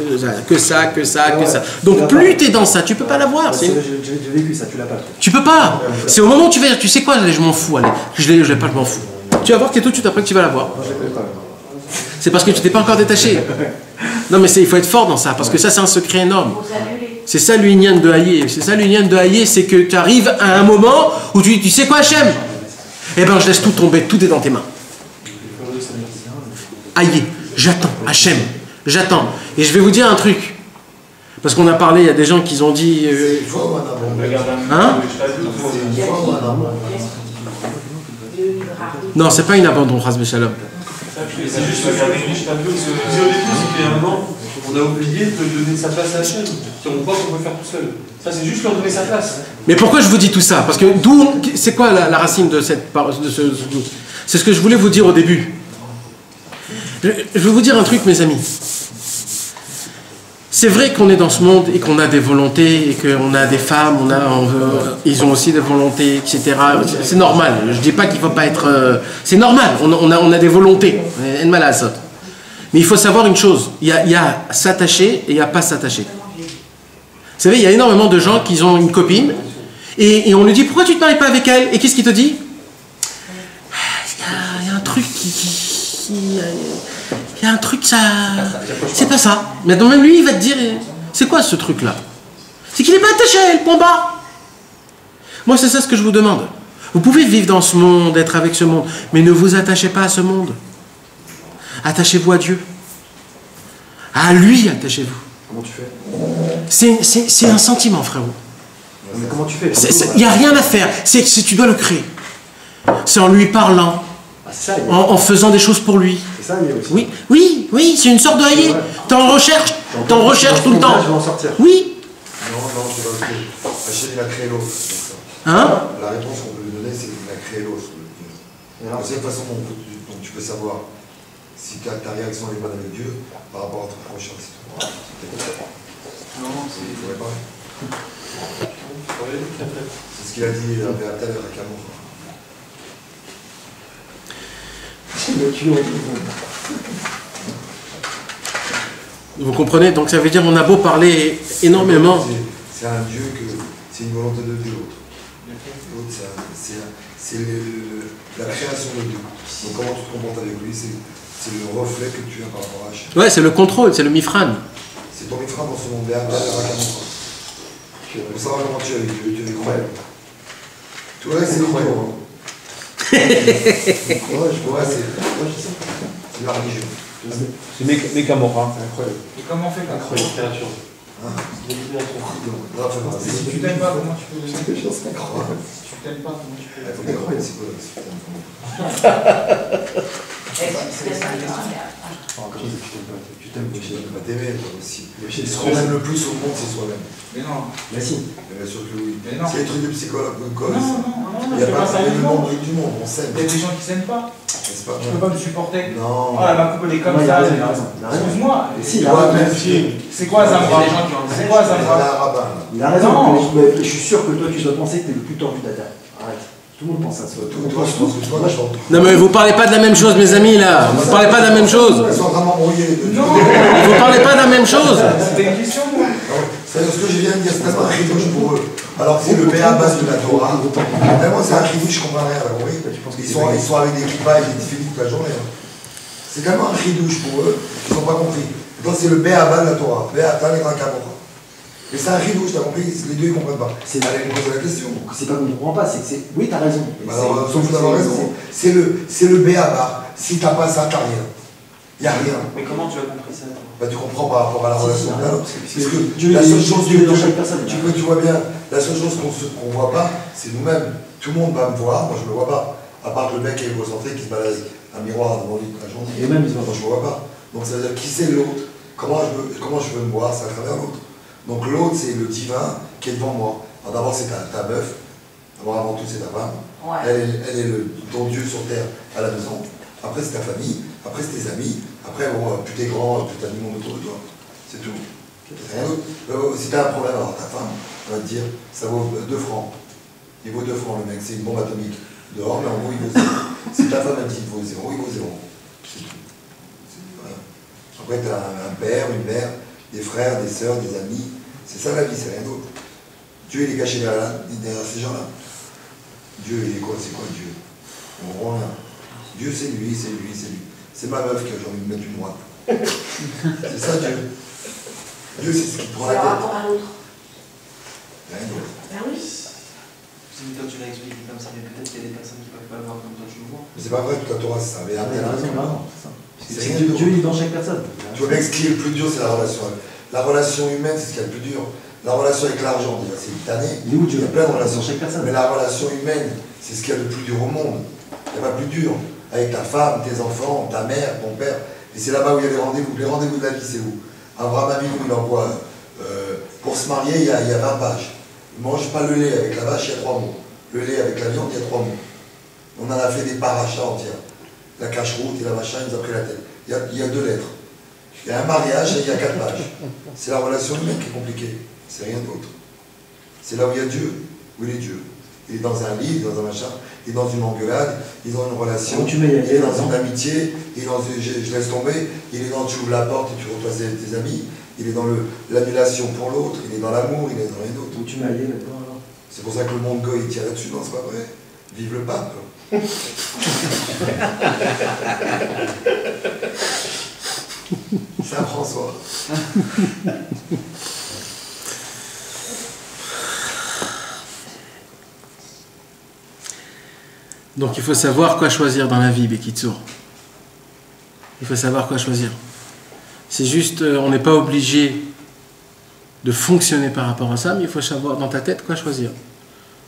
que ça, que ça, que ça. Donc plus tu es dans ça, tu peux pas l'avoir. J'ai vécu ça, tu l'as pas. Tu peux pas. C'est au moment où tu vas dire, tu sais quoi, allez, je m'en fous, allez, je l'ai pas, je m'en fous. Tu vas voir que tout de suite après que tu vas l'avoir. C'est parce que tu t'es pas encore détaché. Non mais il faut être fort dans ça, parce que ça c'est un secret énorme. C'est ça l'union de Hayé. C'est ça l'union de Hayé, c'est que tu arrives à un moment où tu sais quoi Hachem? Eh ben je laisse tout tomber, tout est dans tes mains. Hayé, j'attends, Hachem, j'attends. Et je vais vous dire un truc. Parce qu'on a parlé, il y a des gens qui ont dit... Hein? Non, c'est pas une abandon, Hasbe Shalom. C'est juste regarder les tableaux. Ce que je disais au début, c'est qu'il y a un moment, on a oublié de donner sa place à Hachem. On croit qu'on peut faire tout seul. Ça, c'est juste leur donner sa place. Mais pourquoi je vous dis tout ça? Parce que c'est quoi la racine de cette c'est ce que je voulais vous dire au début. Je vais vous dire un truc, mes amis. C'est vrai qu'on est dans ce monde et qu'on a des volontés et qu'on a des femmes, ils ont aussi des volontés, etc. C'est normal. Je dis pas qu'il faut pas être... c'est normal. On a des volontés. Mais il faut savoir une chose. Il y a s'attacher et il n'y a pas s'attacher. Vous savez, il y a énormément de gens qui ont une copine et on lui dit pourquoi tu ne te maries pas avec elle? Et qu'est-ce qu'il te dit? Il y a un truc il y a un truc, ça... C'est pas ça. Mais donc même lui, il va te dire, c'est quoi ce truc-là? C'est qu'il n'est pas attaché à elle, point barre. Moi, c'est ça ce que je vous demande. Vous pouvez vivre dans ce monde, être avec ce monde, mais ne vous attachez pas à ce monde. Attachez-vous à Dieu. À lui, attachez-vous. Comment tu fais? C'est un sentiment, frérot. Mais comment tu fais? Il n'y a rien à faire. Tu dois le créer. C'est en lui parlant. En faisant des choses pour lui. C'est ça, mais aussi. Oui, c'est une sorte de haïe. T'es en recherche tout le temps. Je vais en sortir. Oui. Non, c'est pas vrai. Hachem, il a créé l'autre. Hein? La réponse qu'on peut lui donner, c'est qu'il a créé l'autre. La seule façon dont tu peux savoir si ta réaction est bonne avec Dieu par rapport à ton prochain, c'est tout. Non, il faudrait pas. C'est ce qu'il a dit à Béatel et à Camon. Vous comprenez? Donc ça veut dire qu'on a beau parler énormément. C'est un Dieu c'est une volonté de Dieu. L'autre, c'est la création de Dieu. Donc comment tu te comportes avec lui, c'est le reflet que tu as par rapport à Hachem. Ouais, c'est le contrôle, c'est le mifran. C'est ton mifran dans ce monde. Pour savoir comment tu es avec Dieu, tu es incroyable. Tout le reste, c'est incroyable. C'est la religion. C'est Mekamora. C'est incroyable. Et comment on fait comme Littérature. Si tu t'aimes pas, comment tu peux C'est quelque chose d'incroyable. Si tu t'aimes pas, comment tu peux C'est incroyable, c'est quoi tu t'aimes, tu peux pas t'aimer, aussi. Ce qu'on aime le plus au monde, c'est soi-même. Mais non. Mais si. Bien sûr que oui. Mais non. C'est les trucs de psychologue. Non, il n'y a pas le monde du monde, on s'aime. Il y a des gens qui s'aiment pas. C'est pas Tu peux pas me supporter. Non. Oh, elle m'a coupé les comme il ça. a raison. Excuse-moi. Si, il a raison. C'est quoi Zambra? C'est quoi Zambra? Il a raison. Je suis sûr que toi, tu dois penser que t'es le plus tordu de la terre. Arrête. Tout le monde pense à ça. Toi, je pense que toi, je pense. Non mais vous parlez pas de la même chose, mes amis, là. Vous parlez pas de la même chose. Ils sont en train de m'embrouiller. Non. Vous parlez pas de la même chose. C'était une question, moi. C'est ce que je viens de dire, c'est tellement un ridouche pour eux. Alors c'est le B à base de la Torah. Vraiment, c'est un ridouche, je comprends rien. Ils sont avec des kippas et des difficultés toute la journée. C'est tellement un ridouche pour eux, ils n'ont pas compris. Donc c'est le B à base de la Torah. B à Tan et Rakamora. Mais c'est un rideau, je t'ai compris, les deux ils comprennent pas. Allez, me poser la question. C'est pas qu'on ne comprend pas, c'est que c'est. Oui, t'as raison. Alors, on s'en fout d'avoir raison. C'est le B.A.B.A. Si t'as pas ça, t'as rien. Il n'y a rien. Mais comment tu as compris ça? Bah, tu comprends par rapport à la relation d'un autre. Parce que Dieu, la seule chose Dieu est dans chaque personne. tu vois bien, la seule chose qu'on ne voit pas, c'est nous-mêmes. Tout le monde va me voir, moi je ne me vois pas. À part le mec qui est égocentrique qui se balade avec un miroir devant lui toute la journée. Et même, moi je ne me vois pas. Donc ça veut dire qui c'est l'autre, comment je veux me voir, c'est à travers l'autre. Donc l'autre c'est le divin qui est devant moi. Alors d'abord c'est ta meuf, d'abord avant tout c'est ta femme. Ouais. Elle est ton Dieu sur terre à la maison. Après c'est ta famille, après c'est tes amis. Après, bon, plus t'es grand, plus t'as du monde autour de toi. C'est tout. C'est rien d'autre. Si t'as un problème, alors ta femme va te dire, ça vaut 2 francs. Il vaut 2 francs le mec, c'est une bombe atomique. Dehors, mais en gros, il vaut 0. Si ta femme elle dit il vaut 0, il vaut 0. C'est tout. C'est rien. Après, t'as un père, une mère, des frères, des sœurs, des amis. C'est ça la vie, c'est rien d'autre. Dieu, il est caché derrière ces gens-là. Dieu, il est quoi? C'est quoi Dieu? On rend rien. Dieu, c'est lui, c'est lui, c'est lui. C'est ma meuf qui a envie de mettre une moite. C'est ça Dieu. Dieu, c'est ce qui te prend la tête. C'est par rapport à l'autre. Rien d'autre. Ben oui. Toi, tu l'as expliqué comme ça, mais peut-être qu'il y a des personnes qui ne peuvent pas le voir comme toi tu le vois. Mais c'est pas vrai, toute la Torah, c'est ça. Mais il a raison, vraiment. C'est rien d'autre. Dieu est dans chaque personne. Tu vois bien que ce qui est le plus dur, c'est la relation. La relation humaine, c'est ce qu'il y a le plus dur. La relation avec l'argent, déjà, c'est tanné. Il y a plein de relations. Mais la relation humaine, c'est ce qu'il y a le plus dur au monde. Il n'y a pas plus dur. Avec ta femme, tes enfants, ta mère, ton père. Et c'est là-bas où il y a les rendez-vous. Les rendez-vous de la vie, c'est où? Abraham Avinu, il envoie, pour se marier, il y a 20 pages. Il ne mange pas le lait avec la vache, il y a 3 mots. Le lait avec la viande, il y a 3 mots. On en a fait des parachas entières. La cache-route et la machin, il nous a pris la tête. Il y a 2 lettres. Il y a un mariage et il y a 4 pages. C'est la relation humaine qui est compliquée. C'est rien d'autre. C'est là où il y a Dieu. Où il est Dieu? Il est dans un lit, il est dans un machin, il est dans une engueulade, il est dans une relation, il est dans une amitié, il est dans une, je laisse tomber, il est dans tu ouvres la porte et tu reçois tes amis, il est dans l'annulation pour l'autre, il est dans l'amour, il est dans rien d'autre. Où tu m'as allé maintenant alors? C'est pour ça que le monde goy tire là-dessus, non, c'est pas vrai. Vive le pape. Saint François. Donc il faut savoir quoi choisir dans la vie, Bekitsour. Il faut savoir quoi choisir. C'est juste, on n'est pas obligé de fonctionner par rapport à ça, mais il faut savoir dans ta tête quoi choisir.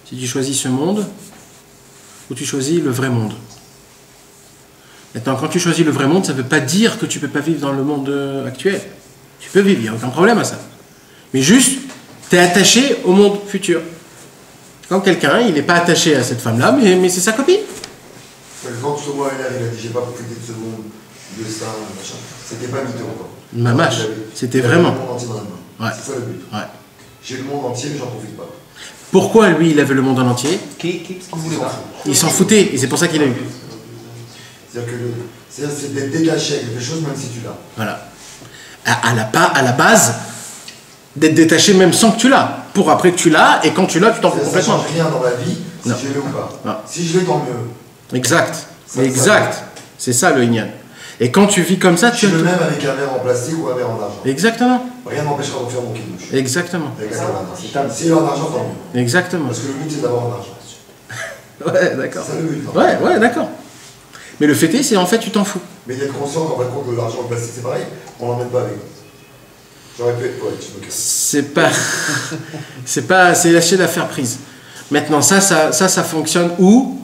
Si tu choisis ce monde, ou tu choisis le vrai monde. Maintenant, quand tu choisis le vrai monde, ça ne veut pas dire que tu ne peux pas vivre dans le monde actuel. Tu peux vivre, il n'y a aucun problème à ça. Mais juste, tu es attaché au monde futur. Quand quelqu'un, il n'est pas attaché à cette femme-là, mais c'est sa copine. Quand Thomas il a dit, j'ai pas profité de ce monde, de ça, machin, c'était pas mytho encore. Mamache, c'était vraiment. J'ai le monde entier dans la main. Ouais. C'est ça le but. Ouais. J'ai le monde entier, mais j'en profite pas. Pourquoi lui, il avait le monde en entier? Il s'en foutait, et c'est pour ça qu'il a eu. C'est-à-dire que c'est d'être détaché avec quelque chose, même si tu l'as. Voilà. À la base, d'être détaché même sans que tu l'as. Pour après que tu l'as, et quand tu l'as, tu t'en fous complètement. Ça change rien dans la vie si Non. je l'ai ou pas. Non. Si je l'ai, tant mieux. Exact. Exact. C'est ça le Inyan. Et quand tu vis comme ça, tu as. Je le même avec un verre en plastique ou un verre en argent. Exactement. Rien n'empêchera de faire mon kidouche. Exactement. Si il est en argent, tant mieux. Exactement. Parce que le but, c'est d'avoir en argent. Ouais, d'accord. C'est ça le but. Ouais, d'accord. Mais le fait est, c'est en fait, tu t'en fous. Mais d'être conscient qu'en fin de compte, de l'argent en plastique, c'est pareil. On l'emmène pas avec nous. J'aurais pu être poète, je me casse. C'est lâcher l'affaire prise. Maintenant, ça fonctionne où?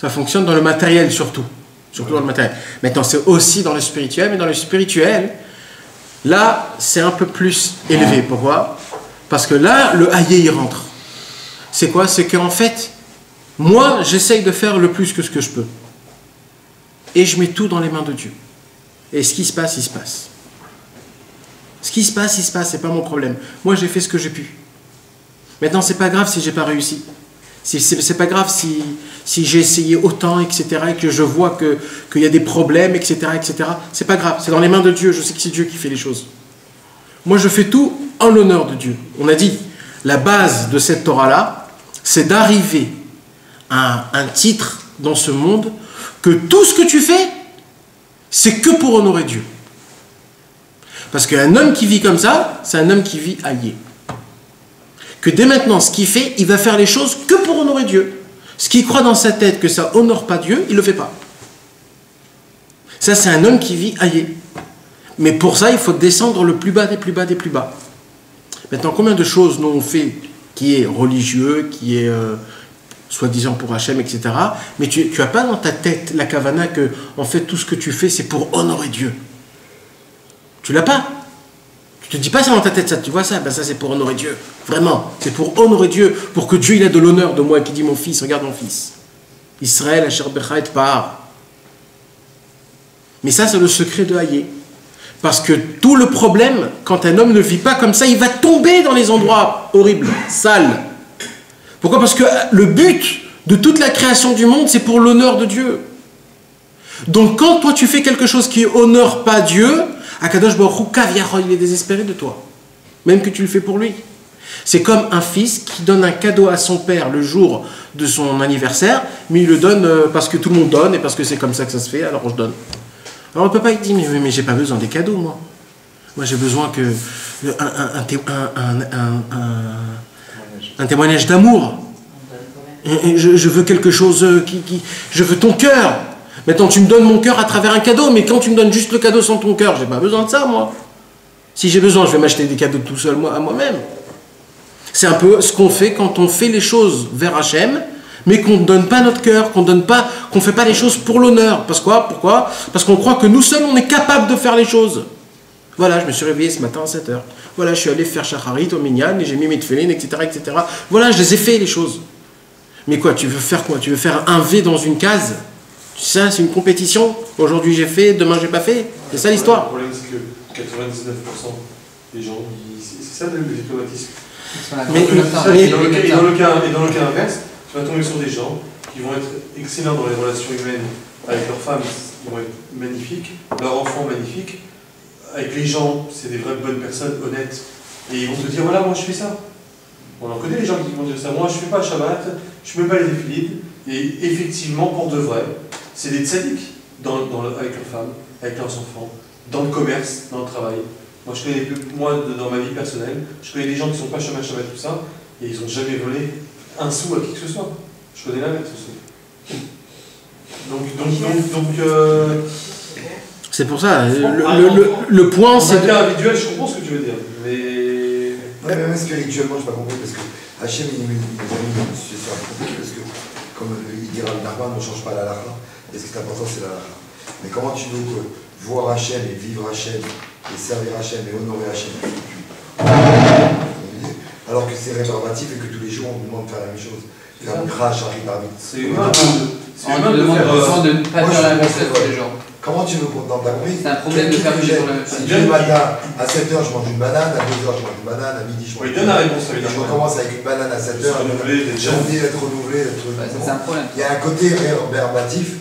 Ça fonctionne dans le matériel surtout. Surtout dans le matériel. Maintenant, c'est aussi dans le spirituel, mais dans le spirituel, là, c'est un peu plus élevé. Pourquoi? Parce que là, le haïe, il rentre. C'est quoi? C'est qu'en fait, moi, j'essaye de faire le plus que ce que je peux. Et je mets tout dans les mains de Dieu. Et ce qui se passe, il se passe. Ce qui se passe, c'est pas mon problème. Moi, j'ai fait ce que j'ai pu. Maintenant, c'est pas grave si j'ai pas réussi. C'est pas grave si j'ai essayé autant, etc., et que je vois qu'il y a des problèmes, etc., etc. C'est pas grave, c'est dans les mains de Dieu. Je sais que c'est Dieu qui fait les choses. Moi, je fais tout en l'honneur de Dieu. On a dit, la base de cette Torah-là, c'est d'arriver à un titre dans ce monde que tout ce que tu fais, c'est que pour honorer Dieu. Parce qu'un homme qui vit comme ça, c'est un homme qui vit haïé. que dès maintenant, ce qu'il fait, il va faire les choses que pour honorer Dieu. Ce qu'il croit dans sa tête que ça honore pas Dieu, il le fait pas. Ça, c'est un homme qui vit aillé. Mais pour ça, il faut descendre le plus bas des plus bas des plus bas. Maintenant, combien de choses nous on fait qui est religieux, qui est soi-disant pour Hachem, etc. Mais tu n'as pas dans ta tête la kavana que, en fait, tout ce que tu fais, c'est pour honorer Dieu. Tu l'as pas. Tu te dis pas ça dans ta tête, ça. Tu vois ça? Ben ça, c'est pour honorer Dieu. Vraiment. C'est pour honorer Dieu, pour que Dieu il a de l'honneur de moi, qui dit mon fils, regarde mon fils. Israël, Asher Becha et Par. Mais ça, c'est le secret de Hayé. Parce que tout le problème, quand un homme ne vit pas comme ça, il va tomber dans les endroits horribles, sales. Pourquoi? Parce que le but de toute la création du monde, c'est pour l'honneur de Dieu. Donc quand toi tu fais quelque chose qui honore pas Dieu, Akadosh Baruch Hu Kaviachol, il est désespéré de toi. Même que tu le fais pour lui. C'est comme un fils qui donne un cadeau à son père le jour de son anniversaire, mais il le donne parce que tout le monde donne et parce que c'est comme ça que ça se fait, alors je donne. Alors on ne peut pas dire, mais j'ai pas besoin des cadeaux, moi. Moi j'ai besoin que un témoignage d'amour. Je veux quelque chose je veux ton cœur. Maintenant tu me donnes mon cœur à travers un cadeau, mais quand tu me donnes juste le cadeau sans ton cœur, j'ai pas besoin de ça, moi. Si j'ai besoin, je vais m'acheter des cadeaux tout seul, moi, à moi-même. C'est un peu ce qu'on fait quand on fait les choses vers Hachem, mais qu'on ne donne pas notre cœur, qu'on ne fait pas les choses pour l'honneur. Parce quoi? Pourquoi? Parce qu'on croit que nous seuls, on est capable de faire les choses. Voilà, je me suis réveillé ce matin à 7h. Voilà, je suis allé faire Shacharit au Minyan, et j'ai mis mes tefillin, etc., etc. Voilà, je les ai fait, les choses. Mais quoi, tu veux faire quoi? Tu veux faire un V dans une case? Ça, c'est une compétition. Aujourd'hui, j'ai fait, demain, j'ai pas fait. C'est ça l'histoire. Le problème, c'est que 99% des gens, c'est ça le diplomatisme. Mais dans le cas inverse, tu vas tomber sur des gens qui vont être excellents dans les relations humaines avec leurs femmes, ils vont être magnifiques, leurs enfants magnifiques, avec les gens, c'est des vraies bonnes personnes, honnêtes, et ils vont te dire, voilà, moi je fais ça. On en connaît les gens qui vont dire ça, moi je fais pas Shabbat, je mets pas les défilides, et effectivement, pour de vrai, c'est des tzadiks avec leurs femmes, avec leurs enfants, dans le commerce, dans le travail. Moi, dans ma vie personnelle, je connais des gens qui ne sont pas Shabbat, tout ça, et ils n'ont jamais volé un sou à qui que ce soit. Je connais la lettre aussi. C'est pour ça, le point c'est... Dans un cas individuel, je comprends ce que tu veux dire, mais... Ouais, mais même spirituellement, je n'ai pas compris, parce que Hachem, il nous a mis dans une situation compliquée, parce que, comme il dira le Narman, on ne change pas la halakha, et ce qui est important, c'est la halakha. Mais comment tu veux voir Hachem et vivre Hachem, et servir Hachem et honorer Hachem, alors que c'est rébarbatif et que tous les jours, on nous demande de faire la même chose. Faire un crash, un ribarbit. C'est humain. On nous demande de ne pas faire la même chose tous les jours. Comment tu veux qu'on t'en compris? C'est un problème de faire toujours la même chose. Si le matin, à 7h, je mange une banane, à 2h, je mange une banane, à midi, je mange une banane. Je recommence avec une banane à 7h, j'ai envie d'être renouvelé, d'être... C'est un problème. Il y a un côté rébarbatif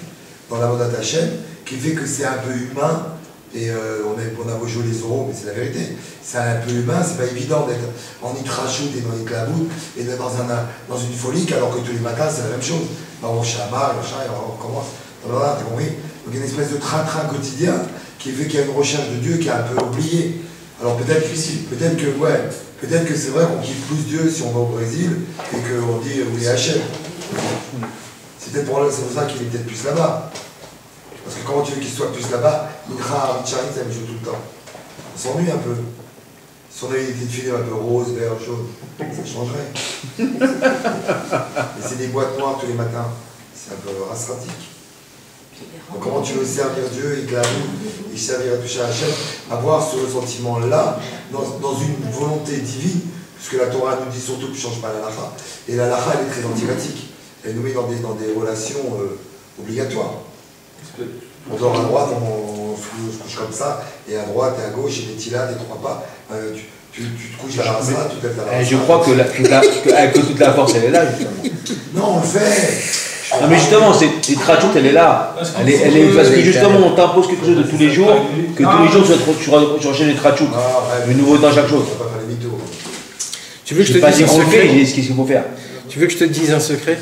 dans la mode Hachem qui fait que c'est un peu humain, et on a beau jouer les oraux, mais c'est la vérité. C'est un peu humain, c'est pas évident d'être en itrachout et dans les clavoutes et d'être dans une folie, alors que tous les matins, c'est la même chose. On chamar, machin, et on recommence. Voilà, t'as compris? Donc il y a une espèce de train-train quotidien qui fait qu'il y a une recherche de Dieu qui est un peu oubliée. Alors peut-être que c'est vrai qu'on kiffe plus Dieu si on va au Brésil et qu'on dit oui Hachem. C'est peut-être pour ça qu'il est peut-être plus là-bas. Parce que comment tu veux qu'il soit plus là-bas? Mincha, Charit, ça me joue tout le temps. On s'ennuie un peu. Si on avait des filets un peu rose, vert, jaune, ça changerait. Mais c'est des boîtes noires tous les matins. C'est un peu rastratique. Donc comment tu veux servir Dieu et et servir à toucher à Hachem, avoir ce ressentiment-là dans une volonté divine, puisque la Torah nous dit surtout que tu ne changes pas la halakha. Et la halakha, elle est très antipathique. Elle nous met dans des relations obligatoires. On dort à droite, on se couche comme ça, et à droite et à gauche, et des tilas, des trois pas. Tu te couches à la rasa, tu te lèves à la rasa. Je crois que toute la force, elle est là, justement. Non, on le fait. Non mais justement, cette trachoute, elle est là. Elle est parce que justement, on t'impose quelque chose de tous les jours, que tous les jours tu enchaînes les trachoutes. Une nouveauté dans chaque chose. On va pas faire les mythos. Tu veux que je te dise un secret? Ce qu'il faut faire. Tu veux que je te dise un secret?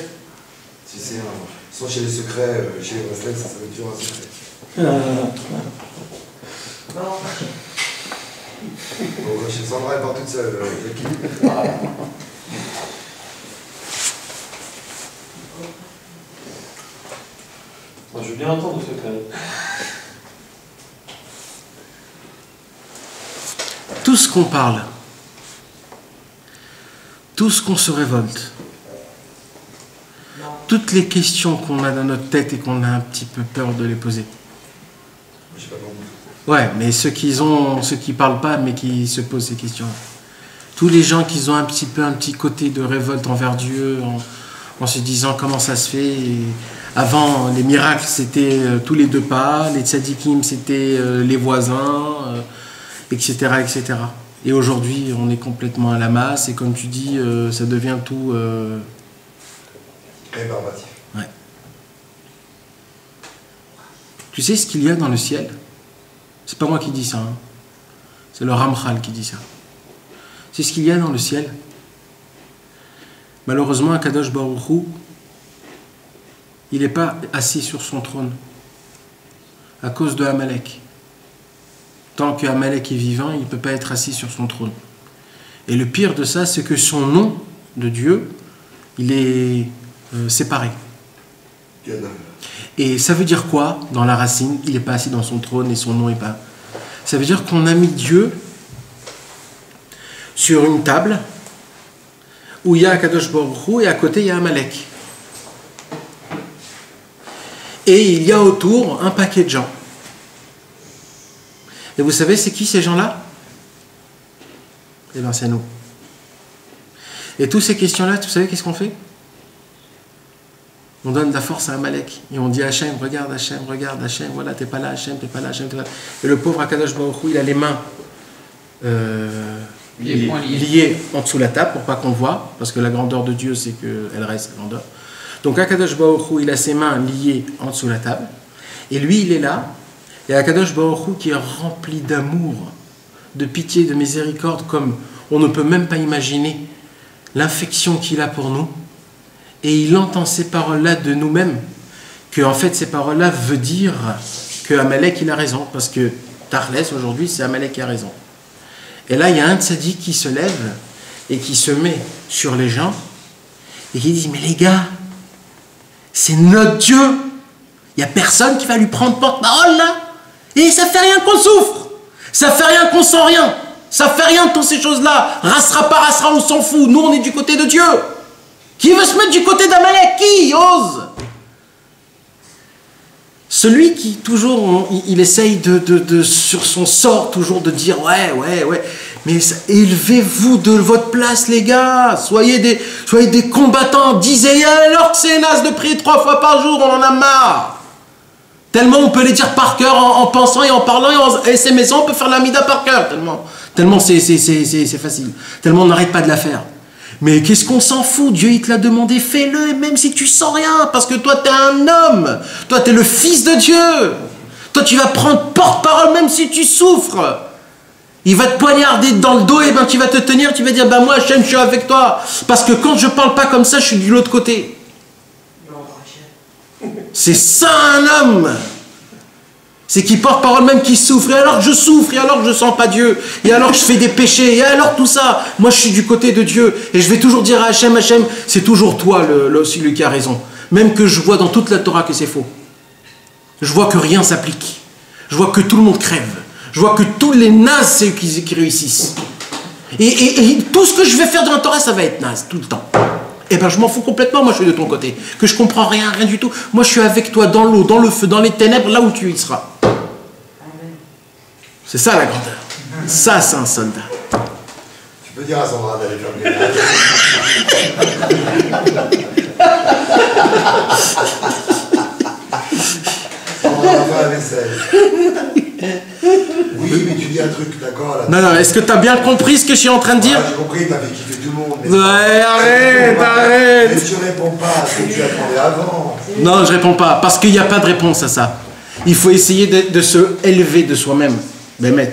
Si c'est soit chez les secrets, chez les bracelets, ça va être toujours un secret. Bon, chez Sandra, elle part toute seule. bien entendre ça quand même. Tout ce qu'on parle, tout ce qu'on se révolte, toutes les questions qu'on a dans notre tête et qu'on a un petit peu peur de les poser. Ouais, mais ceux qui parlent pas, mais qui se posent ces questions. Tous les gens qui ont un petit côté de révolte envers Dieu, en se disant comment ça se fait. Et avant, les miracles, c'était tous les 2 pas, les tzadikim, c'était les voisins, etc., etc. Et aujourd'hui, on est complètement à la masse, et comme tu dis, ça devient tout... rébarbatif. Ouais. Tu sais ce qu'il y a dans le ciel? C'est pas moi qui dis ça, hein. C'est le Ramchal qui dit ça. C'est ce qu'il y a dans le ciel. Malheureusement, Akadosh Baruch Hu, il n'est pas assis sur son trône à cause de Amalek. Tant que Amalek est vivant, il ne peut pas être assis sur son trône. Et le pire de ça, c'est que son nom de Dieu, il est séparé. Et ça veut dire quoi dans la racine? Il n'est pas assis dans son trône et son nom n'est pas... Ça veut dire qu'on a mis Dieu sur une table où il y a Akadosh Baruch Hu et à côté il y a Amalek. Et il y a autour un paquet de gens. Et vous savez c'est qui ces gens-là? Eh bien c'est nous. Et toutes ces questions-là, vous savez qu'est-ce qu'on fait? On donne de la force à Amalek. Et on dit à Hachem, regarde Hachem, voilà, t'es pas là Hachem, t'es pas là Hachem, t'es pas là. Et le pauvre Akadosh Baruch Hu, il a les mains liées en dessous de la table pour pas qu'on voit, parce que la grandeur de Dieu, c'est qu'elle reste la grandeur. Donc Akadosh Baruch Hu, il a ses mains liées en dessous de la table. Et lui, il est là. Et Akadosh Baruch Hu qui est rempli d'amour, de pitié, de miséricorde, comme on ne peut même pas imaginer l'infection qu'il a pour nous. Et il entend ces paroles-là de nous-mêmes, que en fait ces paroles-là veut dire que Amalek il a raison, parce que Tarles aujourd'hui c'est Amalek qui a raison. Et là il y a un tzaddik qui se lève et qui se met sur les gens et qui dit mais les gars, c'est notre Dieu, il n'y a personne qui va lui prendre porte-parole là, et ça fait rien qu'on souffre, ça fait rien qu'on sent rien, ça fait rien de toutes ces choses-là, rassera pas rassera, on s'en fout, nous on est du côté de Dieu. Qui veut se mettre du côté d'Amalek? Qui ose? Celui qui toujours, il essaye sur son sort, toujours de dire ouais, mais élevez-vous de votre place les gars, soyez des combattants, disez alors que c'est naze de prier 3 fois par jour, on en a marre. Tellement on peut les dire par cœur en pensant et en parlant et en SMS, on peut faire la mida par cœur, tellement c'est facile, tellement on n'arrête pas de la faire. Mais qu'est-ce qu'on s'en fout? Dieu, il te l'a demandé, fais-le, et même si tu sens rien, parce que toi, tu es un homme. Toi, tu es le fils de Dieu. Toi, tu vas prendre porte-parole même si tu souffres. Il va te poignarder dans le dos, et ben tu vas te tenir, tu vas dire, ben moi, Hachem, je suis avec toi. Parce que quand je parle pas comme ça, je suis de l'autre côté. C'est ça un homme. C'est qui porte parole même qui souffre. Et alors que je souffre, et alors que je sens pas Dieu, et alors que je fais des péchés, et alors tout ça, moi je suis du côté de Dieu. Et je vais toujours dire à Hachem, Hachem, c'est toujours toi celui qui a raison. Même que je vois dans toute la Torah que c'est faux. Je vois que rien s'applique. Je vois que tout le monde crève. Je vois que tous les nazes, c'est eux qui réussissent. Et tout ce que je vais faire dans la Torah, ça va être naze, tout le temps. Eh ben je m'en fous complètement, moi je suis de ton côté. Que je comprends rien du tout. Moi je suis avec toi dans l'eau, dans le feu, dans les ténèbres, là où tu y seras. C'est ça la grandeur. Ça c'est un soldat. Tu peux dire à Sandra d'aller faire le ménage. On va faire la vaisselle. Oui, mais tu dis un truc, d'accord là. Non, est-ce que tu as bien compris ce que je suis en train de dire? J'ai compris, t'as fait kiffer tout le monde. Mais ouais, arrête. Mais tu réponds pas à ce que tu attendais avant. Non, je réponds pas, parce qu'il n'y a pas de réponse à ça. Il faut essayer de se élever de soi-même. Bémet.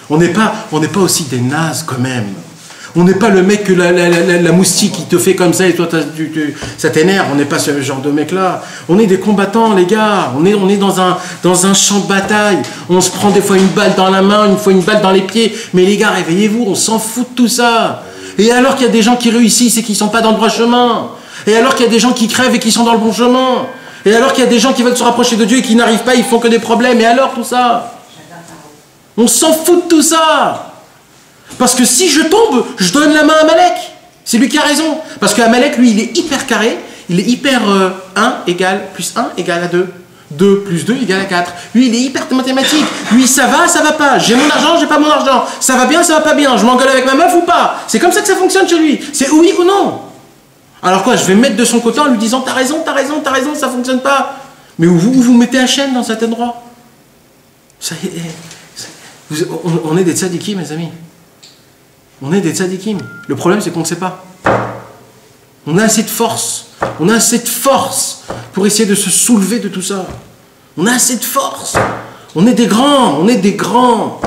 On n'est pas aussi des nazes quand même. On n'est pas le mec que la moustique qui te fait comme ça et toi ça t'énerve. On n'est pas ce genre de mec-là. On est des combattants, les gars. On est dans un champ de bataille. On se prend des fois une balle dans la main, une fois une balle dans les pieds. Mais les gars, réveillez-vous, on s'en fout de tout ça. Et alors qu'il y a des gens qui réussissent et qui ne sont pas dans le droit chemin. Et alors qu'il y a des gens qui crèvent et qui sont dans le bon chemin. Et alors qu'il y a des gens qui veulent se rapprocher de Dieu et qui n'arrivent pas, ils font que des problèmes. Et alors tout ça? On s'en fout de tout ça. Parce que si je tombe, je donne la main à Amalek. C'est lui qui a raison. Parce qu'Amalek, lui, il est hyper carré. Il est hyper 1 égale plus 1 égale à 2. 2 plus 2 égale à 4. Lui, il est hyper mathématique. Lui, ça va pas. J'ai mon argent, j'ai pas mon argent. Ça va bien, ça va pas bien. Je m'engueule avec ma meuf ou pas? C'est comme ça que ça fonctionne chez lui. C'est oui ou non. Alors quoi, je vais me mettre de son côté en lui disant t'as raison, ça fonctionne pas. Mais vous mettez à chaîne dans cet endroit. On est des tzadikim, mes amis. On est des tzadikim. Le problème, c'est qu'on ne sait pas. On a assez de force. On a assez de force pour essayer de se soulever de tout ça. On a assez de force. On est des grands. On est des grands.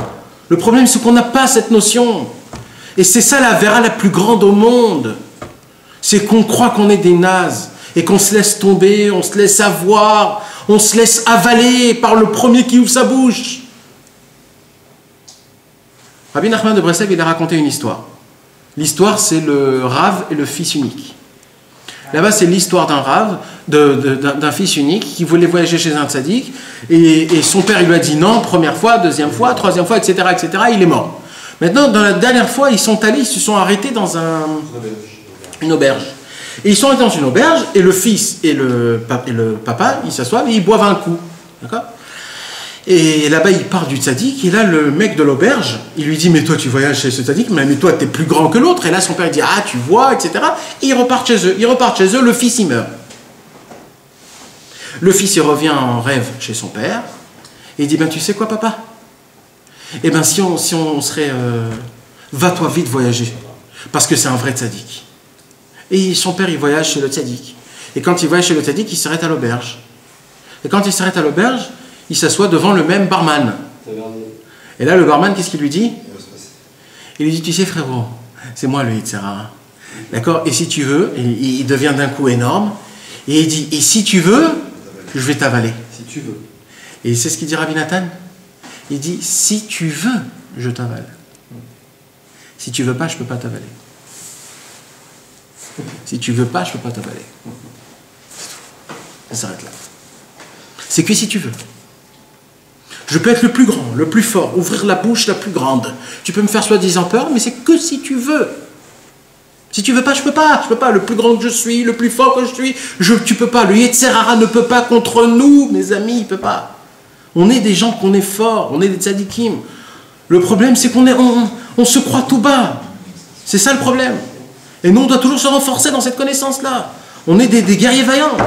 Le problème, c'est qu'on n'a pas cette notion. Et c'est ça la vera la plus grande au monde. C'est qu'on croit qu'on est des nazes. Et qu'on se laisse tomber, on se laisse avoir, on se laisse avaler par le premier qui ouvre sa bouche. Rabbi Nachman de Breslev, il a raconté une histoire. L'histoire, c'est le Rav et le fils unique. Là-bas, c'est l'histoire d'un Rav, d'un fils unique qui voulait voyager chez un tzaddik. Et son père, il lui a dit non, première fois, deuxième fois, troisième fois, etc., etc. Il est mort. Maintenant, dans la dernière fois, ils sont allés, ils se sont arrêtés dans une auberge. Et ils sont allés dans une auberge, et le fils et le papa, ils s'assoient et ils boivent un coup. D'accord ? Et là-bas, il part du tzaddik, et là, le mec de l'auberge, il lui dit, mais toi, tu voyages chez ce tzaddik, mais toi, t'es plus grand que l'autre. Et là, son père, il dit, ah, tu vois, etc. Et ils repartent chez eux. Le fils, il meurt. Le fils, il revient en rêve chez son père, et il dit, ben, tu sais quoi, papa ? Eh ben, si on serait... va-toi vite voyager, parce que c'est un vrai tzaddik. Et son père, il voyage chez le tzaddik. Et quand il voyage chez le tzaddik, il s'arrête à l'auberge. Et quand il s'arrête à l'auberge, il s'assoit devant le même barman. Et là, le barman, qu'est-ce qu'il lui dit? Il lui dit, tu sais, frérot, c'est moi le Yitzhara. D'accord? Et si tu veux, il devient d'un coup énorme. Et il dit, et si tu veux, je vais t'avaler. Si tu veux. Et c'est ce qu'il dit Rabbi Nathan. Il dit, si tu veux, je t'avale. Si tu veux pas, je peux pas t'avaler. Si tu veux pas, je peux pas t'avaler. On s'arrête là. C'est que si tu veux. Je peux être le plus grand, le plus fort, ouvrir la bouche la plus grande. Tu peux me faire soi-disant peur, mais c'est que si tu veux. Si tu veux pas, je peux pas. Je peux pas. Le plus grand que je suis, le plus fort que je suis, tu peux pas. Le Yetzer Hara ne peut pas contre nous, mes amis, il peut pas. On est des gens qu'on est forts, on est des tzadikim. Le problème, c'est on se croit tout bas. C'est ça le problème. Et nous, on doit toujours se renforcer dans cette connaissance-là. On est des guerriers vaillants.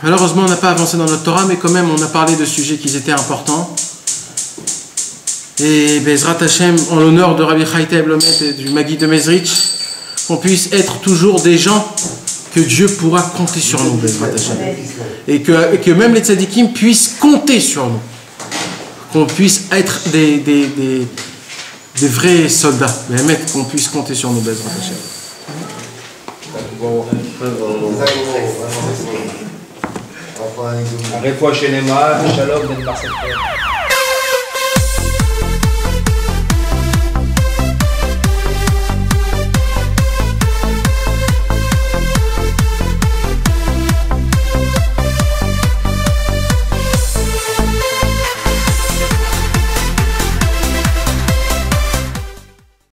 Malheureusement, on n'a pas avancé dans notre Torah, mais quand même, on a parlé de sujets qui étaient importants. Et Bezrat Hashem, en l'honneur de Rabbi Chaïta Eblomet et du Magui de Mezrich, qu'on puisse être toujours des gens que Dieu pourra compter sur nous, Bezrat Hashem. Et que même les tzadikim puissent compter sur nous. Qu'on puisse être des vrais soldats. Mais qu'on puisse compter sur nous, Bezrat Hashem. Arrête-toi chez Nema, Shalom, Ben Barset.